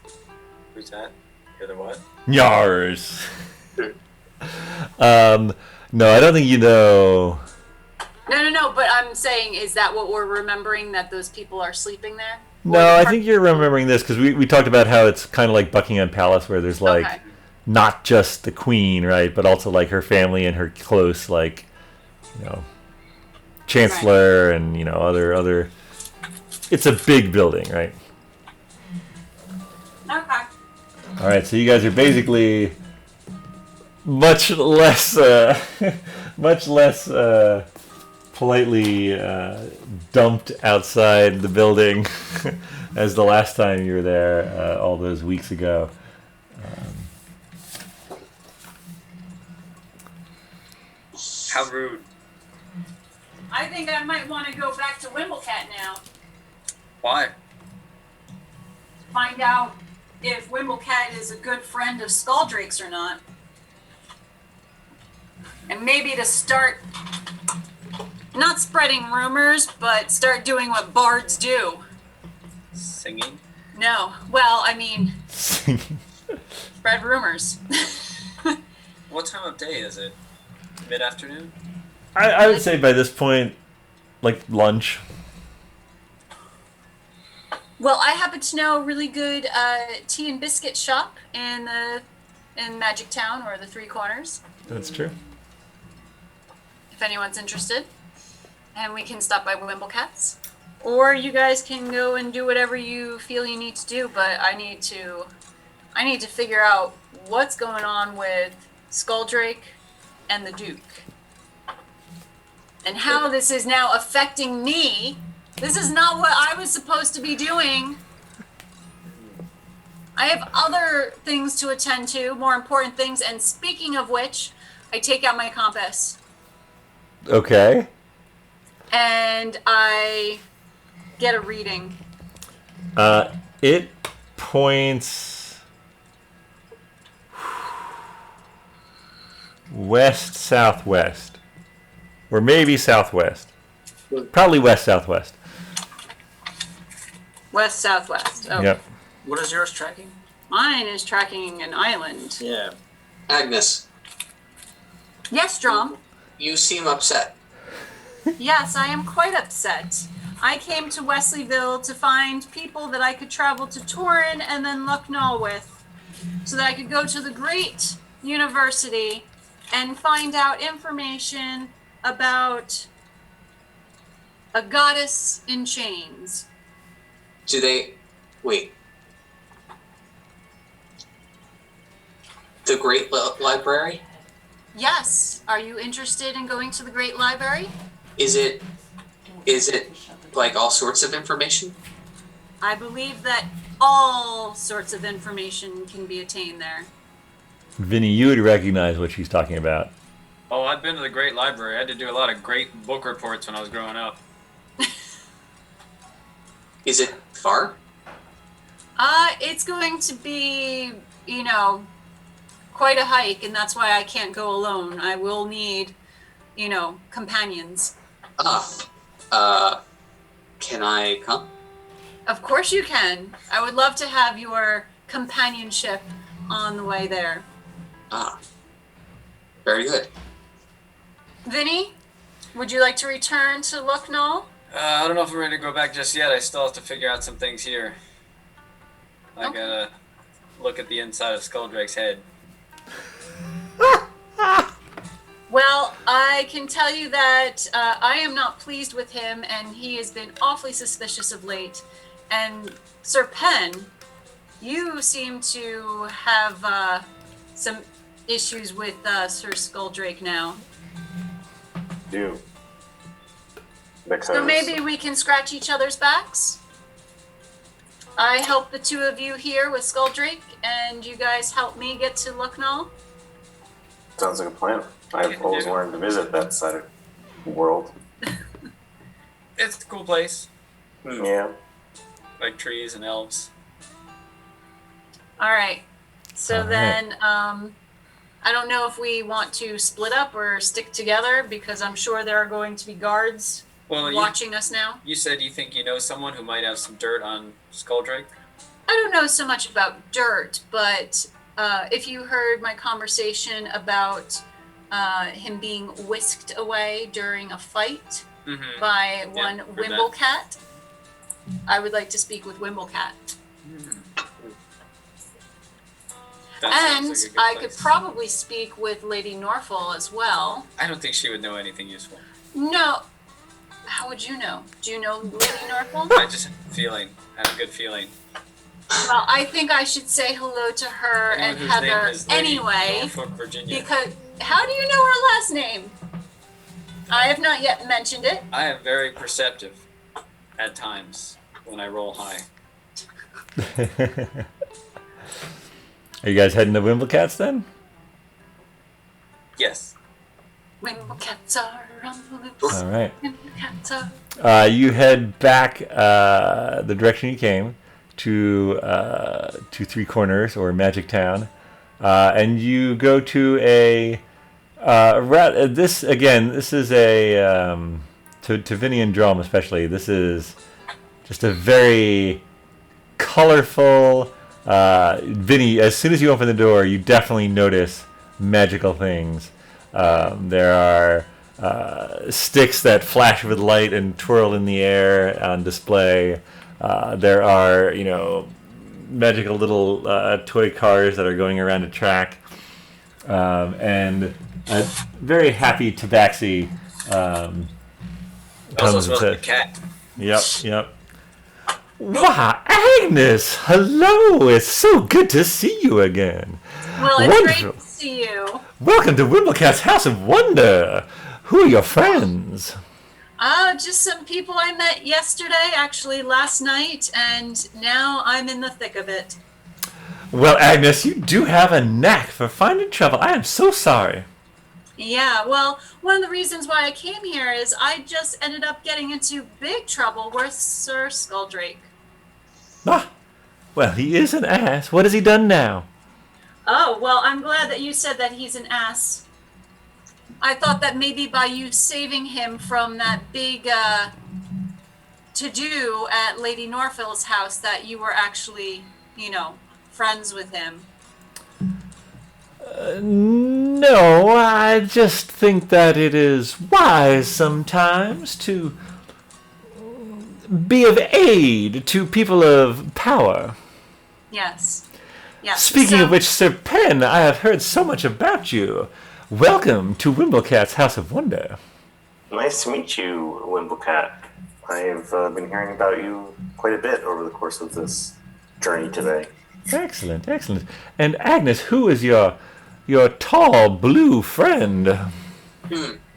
Who's that? The other what? Yars. No, I don't think you know... No, but I'm saying, is that what we're remembering, that those people are sleeping there? No, I think you're remembering this, because we talked about how it's kind of like Buckingham Palace, where there's like... Okay. Not just the queen, right, but also like her family and her close, like, chancellor, right. And other. It's a big building, right? Okay. All right, so you guys are basically much less politely dumped outside the building as the last time you were there all those weeks ago. How rude. I think I might want to go back to Wimblecat now. Why? Find out if Wimblecat is a good friend of Skulldrake's or not. And maybe to start not spreading rumors, but start doing what bards do. Singing? No. Well, I mean, spread rumors. What time of day is it? Mid-afternoon? I would say by this point, like lunch. Well, I happen to know a really good tea and biscuit shop in Magic Town, or the Three Corners. That's true. If anyone's interested. And we can stop by Wimblecats. Or you guys can go and do whatever you feel you need to do, but I need to figure out what's going on with Skulldrake and the Duke. And how this is now affecting me. This is not what I was supposed to be doing. I have other things to attend to, more important things, and speaking of which, I take out my compass. Okay. And I get a reading. It points west-southwest. Or maybe southwest. Probably west-southwest. West-southwest. Oh. Yep. What is yours tracking? Mine is tracking an island. Yeah. Agnes, Yes, Dromm. you seem upset. Yes, I am quite upset. I came to Wesleyville to find people that I could travel to Torin and then Lucknow with, so that I could go to the great university and find out information about a goddess in chains. Do they... Wait. The Great Library? Yes. Are you interested in going to the Great Library? Is it like all sorts of information? I believe that all sorts of information can be attained there. Vinny, you would recognize what she's talking about. Oh, I've been to the Great Library. I had to do a lot of great book reports when I was growing up. Is it far? It's going to be, quite a hike, and that's why I can't go alone. I will need, companions. Can I come? Of course you can. I would love to have your companionship on the way there. Very good. Vinny, would you like to return to Lucknow? I don't know if I'm ready to go back just yet. I still have to figure out some things here. I gotta look at the inside of Skulldrake's head. Well, I can tell you that I am not pleased with him, and he has been awfully suspicious of late. And Sir Penn, you seem to have some issues with Sir Skulldrake now. Do. Because So maybe we can scratch each other's backs? I help the two of you here with Skulldrake, and you guys help me get to Lucknow? sounds like a plan. I've always wanted to visit that side of the world. It's a cool place. Yeah. Like trees and elves. All right. So All right. then, I don't know if we want to split up or stick together because I'm sure there are going to be guards Well, watching us now. you said you think you know someone who might have some dirt on Skulldrake? I don't know so much about dirt, but if you heard my conversation about him being whisked away during a fight Mm-hmm. by one heard Wimblecat, I would like to speak with Wimblecat. And I could probably speak with Lady Norful as well. I don't think she would know anything useful. No. How would you know? Do you know Lady Norful? I just have a feeling. I have a good feeling. Well, I think I should say hello to her and Whose name Heather is Lady anyway. Norfolk, Virginia. Because how do you know her last name? I have not yet mentioned it. I am very perceptive at times when I roll high. Are you guys heading to Wimblecats then? Yes. Wimblecats are on the loose. All right. Wimblecats are. You head back the direction you came to Three Corners or Magic Town, and you go to a this is a to Vinny and Dromm especially. This is just a very colorful. Vinny, as soon as you open the door, you definitely notice magical things. There are sticks that flash with light and twirl in the air on display. There are, magical little toy cars that are going around a track. And a very happy Tabaxi Also comes smells and like a says, cat. Yep. Wow, Agnes! Hello! It's so good to see you again. Well, it's Wonderful. great to see you. Welcome to Wimblecat's House of Wonder. Who are your friends? Just some people I met yesterday, actually last night, and now I'm in the thick of it. Well, Agnes, you do have a knack for finding trouble. I am so sorry. Yeah, well, one of the reasons why I came here is I just ended up getting into big trouble with Sir Skulldrake. Ah, well, he is an ass. What has he done now? Oh, well, I'm glad that you said that he's an ass. I thought that maybe by you saving him from that big to-do at Lady Norfill's house that you were actually, friends with him. No, I just think that it is wise sometimes to be of aid to people of power. Yes. Yes. Speaking So- of which, Sir Penn, I have heard so much about you. Welcome to Wimblecat's House of Wonder. Nice to meet you, Wimblecat. I've been hearing about you quite a bit over the course of this journey today. Excellent, excellent. And Agnes, who is your tall blue friend?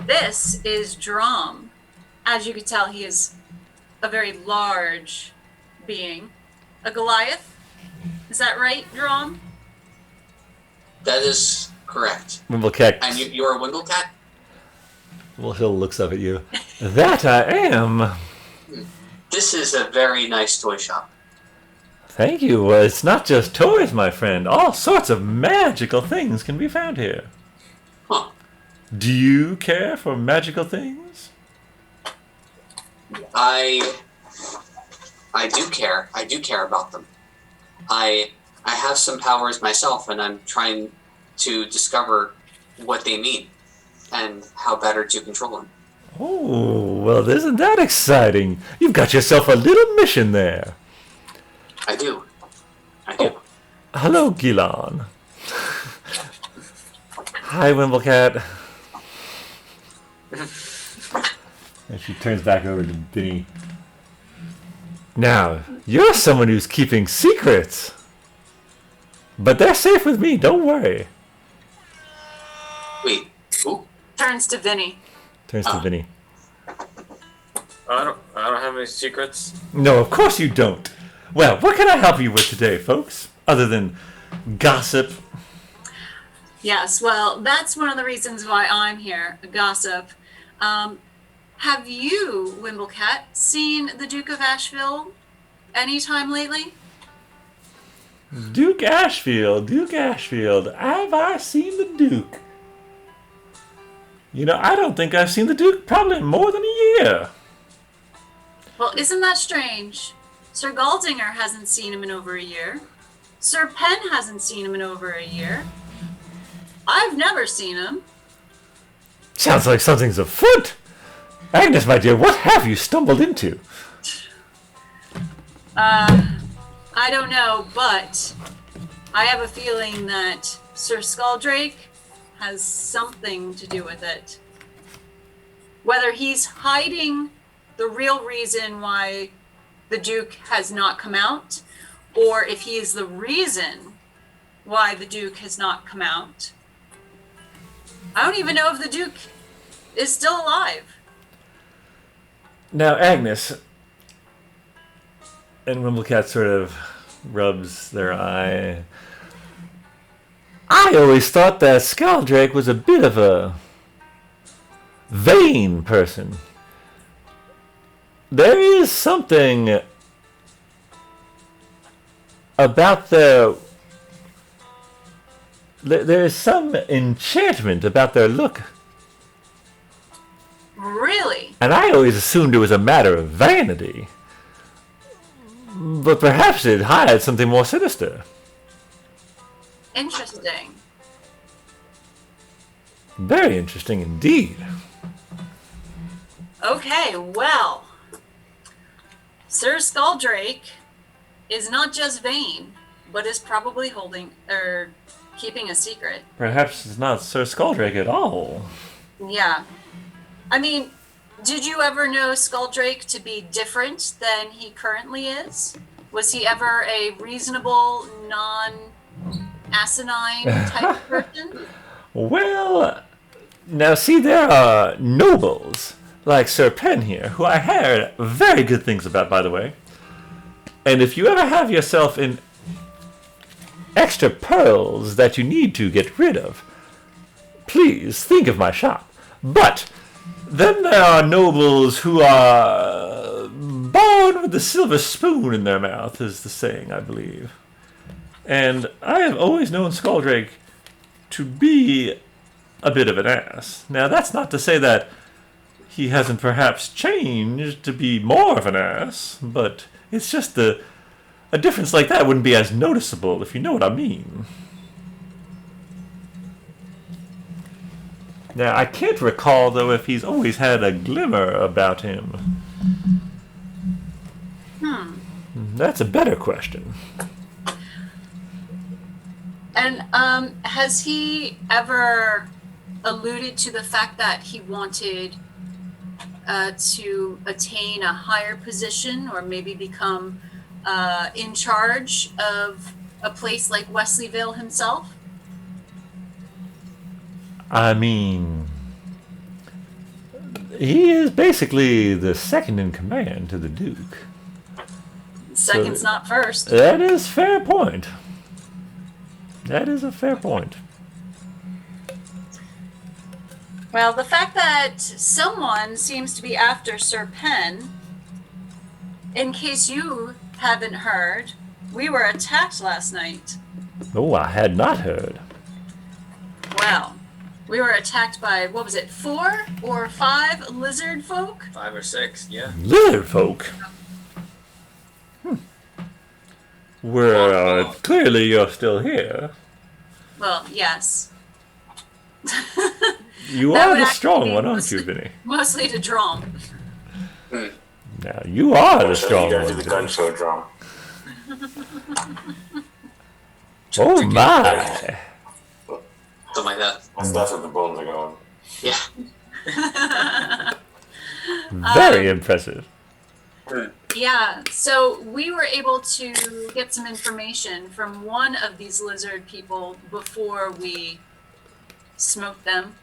This is Dromm. As you can tell, he is a very large being. A Goliath? Is that right, Dromm? That is correct. Wimblecat. And you're a Wimblecat? Well, Hill looks up at you. That I am. This is a very nice toy shop. Thank you. Well, it's not just toys, my friend. All sorts of magical things can be found here. Huh. Do you care for magical things? I do care. I do care about them. I have some powers myself, and I'm trying to discover what they mean and how better to control them. Oh, well, isn't that exciting? You've got yourself a little mission there. I do. I do. Hello, Gilon. Hi, Wimblecat. And she turns back over to Vinny. Now, you're someone who's keeping secrets. But they're safe with me, don't worry. Wait, who? Turns to Vinny. Turns to Vinny. I don't have any secrets. No, of course you don't. Well, what can I help you with today, folks? Other than gossip. Yes, well, that's one of the reasons why I'm here, gossip. Have you, Wimblecat, seen the Duke of Asheville anytime lately? Duke Ashfield. Have I seen the Duke? You know, I don't think I've seen the Duke probably in more than a year. Well, isn't that strange? Sir Galdinger hasn't seen him in over a year. Sir Penn hasn't seen him in over a year. I've never seen him. Sounds like something's afoot. Agnes, my dear, what have you stumbled into? I don't know, but I have a feeling that Sir Skulldrake has something to do with it. Whether he's hiding the real reason why the Duke has not come out, or if he is the reason why the Duke has not come out. I don't even know if the Duke is still alive. Now, Agnes, and Wimblecat sort of rubs their eye. I always thought that Skulldrake was a bit of a vain person. There is something about there is some enchantment about their look. Really? And I always assumed it was a matter of vanity. But perhaps it hides something more sinister. Interesting. Very interesting indeed. Okay, well, Sir Skulldrake is not just vain, but is probably keeping a secret. Perhaps it's not Sir Skulldrake at all. Yeah. I mean, did you ever know Skulldrake to be different than he currently is? Was he ever a reasonable, non-asinine type of person? Well, now see, there are nobles like Sir Penn here, who I heard very good things about, by the way. And if you ever have yourself in extra pearls that you need to get rid of, please think of my shop. But then there are nobles who are born with the silver spoon in their mouth, is the saying, I believe. And I have always known Skulldrake to be a bit of an ass. Now, that's not to say that he hasn't perhaps changed to be more of an ass, but it's just a difference like that wouldn't be as noticeable, if you know what I mean. Now, I can't recall, though, if he's always had a glimmer about him. That's a better question. And has he ever alluded to the fact that he wanted to attain a higher position or maybe become in charge of a place like Wesleyville himself? I mean, he is basically the second in command to the Duke. Second's not first. That is fair point. That is a fair point. Well, the fact that someone seems to be after Sir Penn, in case you haven't heard, we were attacked last night. Oh, I had not heard. Well, we were attacked by, what was it, 4 or 5 lizard folk? 5 or 6, yeah. Lizard folk? Well, clearly you're still here. Well, yes. You That are would the actually strong be one, aren't you, Vinny? Mostly to Dromm. Now, you are the You strong gotta one. do the Vinny. gun show drum. Oh, my. Something like that. That's where the bones are going. Yeah. Very impressive. Yeah, so we were able to get some information from one of these lizard people before we smote them.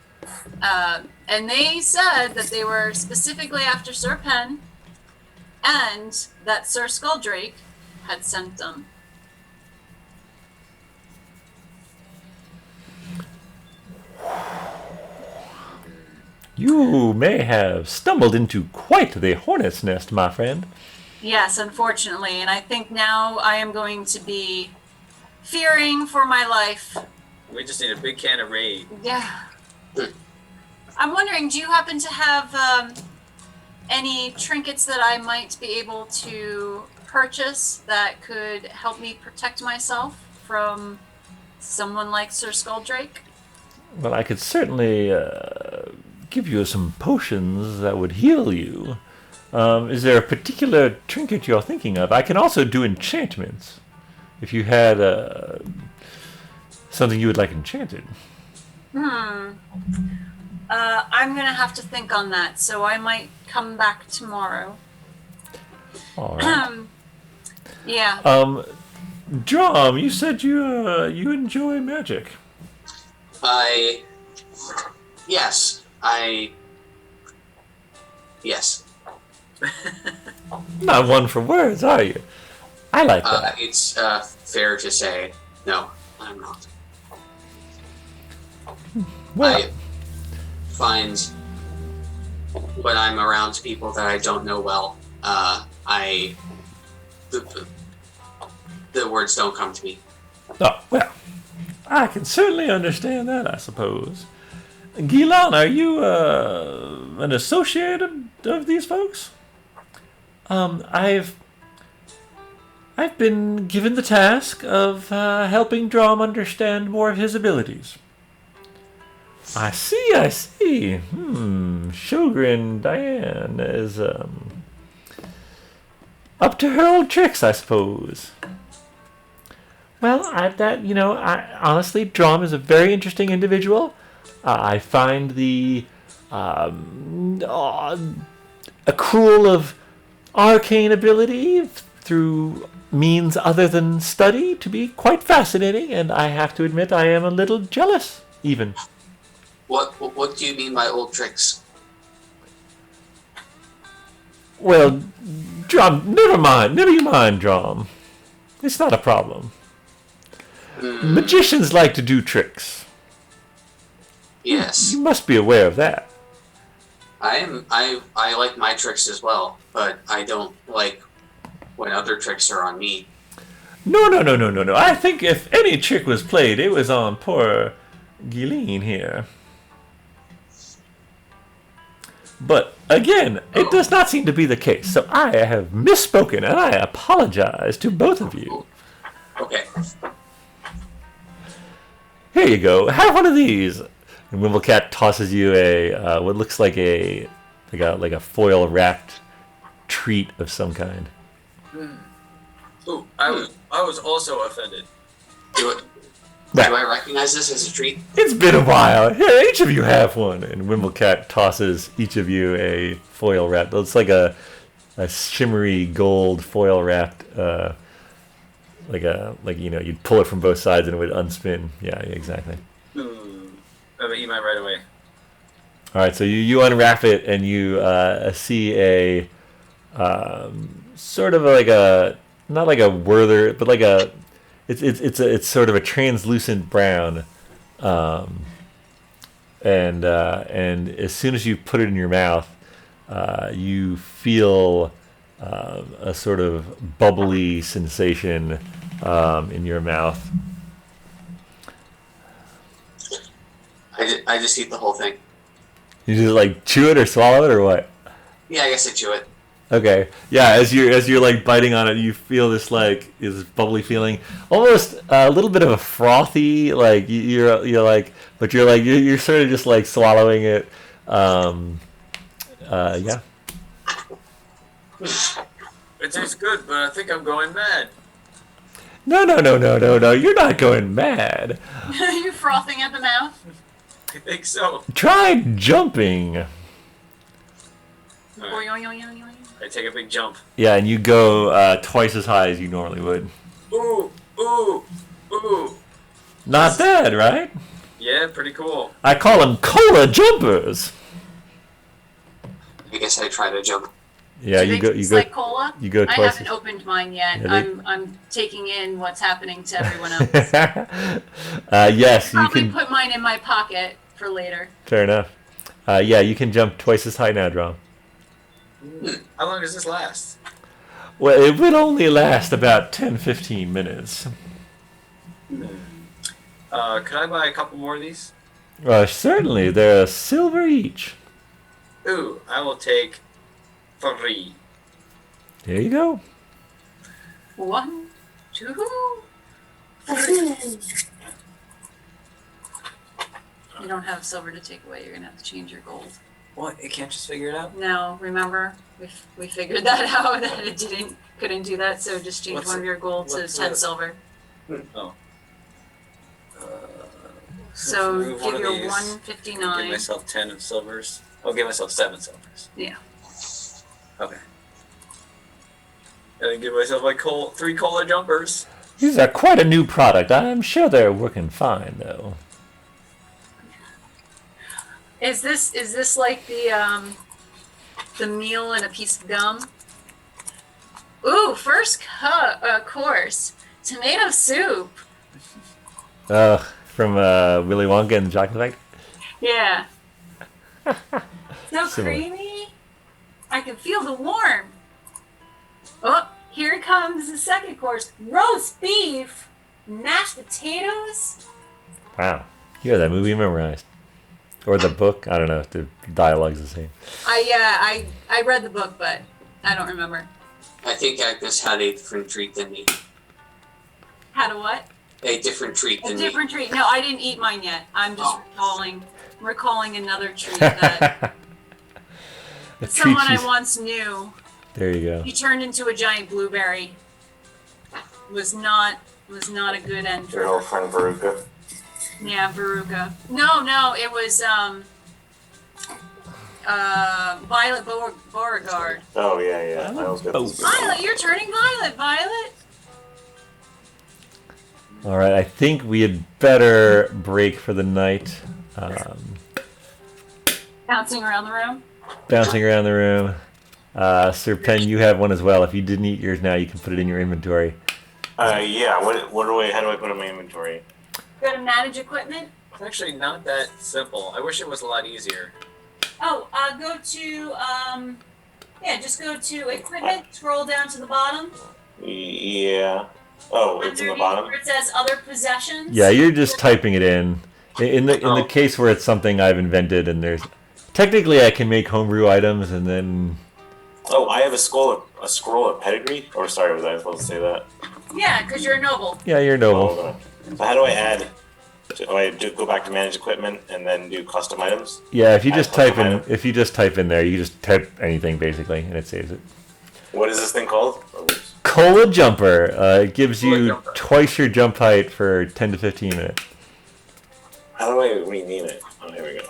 And they said that they were specifically after Sir Penn, and that Sir Skulldrake had sent them. You may have stumbled into quite the hornet's nest, my friend. Yes, unfortunately, and I think now I am going to be fearing for my life. We just need a big can of Raid. Yeah. I'm wondering, do you happen to have any trinkets that I might be able to purchase that could help me protect myself from someone like Sir Skulldrake? Well, I could certainly give you some potions that would heal you. Is there a particular trinket you're thinking of? I can also do enchantments. If you had something you would like enchanted. I'm going to have to think on that, so I might come back tomorrow. All right. Yeah. Dromm, you said you enjoy magic. Yes. Yes. Not one for words, are you? I like that. It's fair to say, no, I'm not. Well, I find when I'm around people that I don't know well, the words don't come to me. oh, well, I can certainly understand that, I suppose. Gilan, are you an associate of these folks? I've been given the task of helping Dromm understand more of his abilities. I see. Shogren Diane is up to her old tricks, I suppose. Well, honestly, Dromm is a very interesting individual. I find the accrual of arcane ability through means other than study to be quite fascinating, and I have to admit I am a little jealous, even. What do you mean by old tricks? Well, Dromm, never you mind, Dromm. It's not a problem. Magicians like to do tricks. Yes. You must be aware of that. I like my tricks as well, but I don't like when other tricks are on me. No. I think if any trick was played, it was on poor Gileen here. But again, it does not seem to be the case, so I have misspoken, and I apologize to both of you. Okay. Here you go. Have one of these. And Wimblecat tosses you a what looks like a foil wrapped treat of some kind. Ooh, I was also offended. Do I recognize this as a treat? It's been a while. Here, each of you have one. And Wimblecat tosses each of you a foil wrapped. It's like a shimmery gold foil wrapped. You'd pull it from both sides and it would unspin. Yeah, exactly. Ooh, I'm gonna eat mine right away. All right, so you unwrap it and you see a sort of like a, not like a Werther, but like a, it's sort of a translucent brown, and as soon as you put it in your mouth, you feel a sort of bubbly sensation in your mouth. I just eat the whole thing. You just like chew it or swallow it or what? Yeah, I guess I chew it. Okay. Yeah, as you're like biting on it, you feel this bubbly feeling, almost a little bit of a frothy, like you're sort of just like swallowing it. Yeah. It tastes good, but I think I'm going mad. No. You're not going mad. Are you frothing at the mouth? I think so. Try jumping. Right. I take a big jump. Yeah, and you go twice as high as you normally would. Ooh. Not bad, right? Yeah, pretty cool. I call them cola jumpers. I guess I try to jump. Yeah, Do they taste like cola? You go I twice. haven't opened mine yet. Yeah, I'm taking in what's happening to everyone else. Yes, you Probably can. put mine in my pocket for later. Fair enough. Yeah, you can jump twice as high now, Dromm. How long does this last? Well, it would only last about 10-15 minutes. Could I buy a couple more of these? Certainly, they're a silver each. Ooh, I will take 3. There you go. 1, 2, 3. You don't have silver to take away. You're gonna have to change your gold. What? You can't just figure it out? No, remember we figured that out that it couldn't do that. So just change one of your gold to 10 silver. Oh. So remove one give of your these. 159. Give myself 10 of silvers. I'll give myself 7 silvers. Yeah. Okay. And then give myself like 3 cola jumpers. These are quite a new product. I'm sure they're working fine, though. Is this like the meal and a piece of gum? Ooh, first course, tomato soup. From Willy Wonka and the Chocolate Factory. Yeah. So Similar. creamy. I can feel the warmth. Oh, here comes the second course. Roast beef, mashed potatoes. Wow. You have that movie memorized. Or the book. I don't know if the dialogue's the same. I read the book, but I don't remember. I think Agnes had a different treat than me. Had a what? A different treat A than different treat. No, I didn't eat mine yet. I'm just recalling another treat that A treat someone I she's- once knew. There you go. He turned into a giant blueberry. Was not a good end for Your old friend Veruca. Yeah, Veruca. No, it was Violet Beauregard. Oh yeah. I always get this. Violet, you're turning violet, Violet. All right, I think we had better break for the night. Bouncing around the room. Bouncing around the room. Sir Penn, you have one as well. If you didn't eat yours now, you can put it in your inventory. Yeah. How do I put in my inventory? Go to manage equipment. It's actually not that simple. I wish it was a lot easier. Oh, go to just go to equipment. Scroll down to the bottom. Yeah. Oh, it's in the Underneath bottom. where it says other possessions. Yeah, you're just typing it in. In the case where it's something I've invented, and there's technically I can make homebrew items, and then Oh, I have a scroll of pedigree. Or sorry, was I supposed to say that? Yeah, because you're a noble. yeah, you're noble. Oh, okay. So how do I add? Do I go back to manage equipment and then do custom items? Yeah, if you Add just custom type in item? there, you just type anything basically, and it saves it. What is this thing called? Oh, oops. Cola Jumper. It gives Cola you Jumper. twice your jump height for 10 to 15 minutes. How do I rename it? Oh, here we go.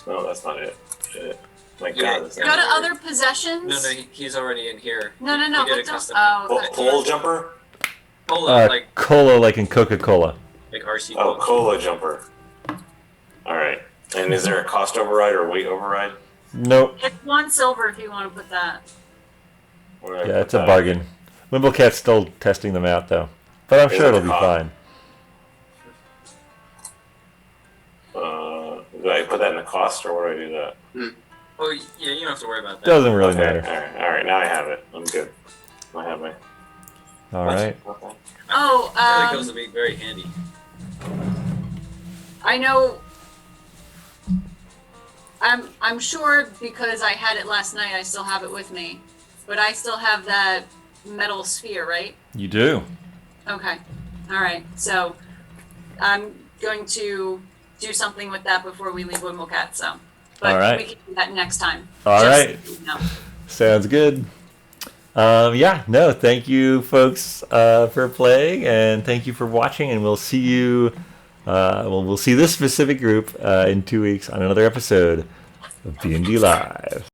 No, that's not it. Shit. My Yeah, God. This Go Yeah. to other possessions. No, he's already in here. No. He did a But don't, custom. Pole jumper? Cola, like Cola like in Coca-Cola. RC. Oh, cola jumper. All right. And is there a cost override or weight override? Nope. It's 1 silver if you want to put that. Where do I Yeah, put it's a that? bargain. Wimblecat's still testing them out though, but I'm Is sure it it'll a be cost? fine. Do I put that in the cost or where do I do that? Oh, yeah, you don't have to worry about that. Doesn't really Okay, matter. All right. Now I have it. I'm good. I have my. All right. Okay. Oh, I feel like those would be very handy. I know. I'm sure because I had it last night. I still have it with me, but I still have that metal sphere, right? You do. Okay. All right. So I'm going to do something with that before we leave Wimblecat. So, but All right. we can do that next time. All Just right. so you know. Sounds good. Thank you folks for playing, and thank you for watching, and we'll see you we'll see this specific group in 2 weeks on another episode of BND Live.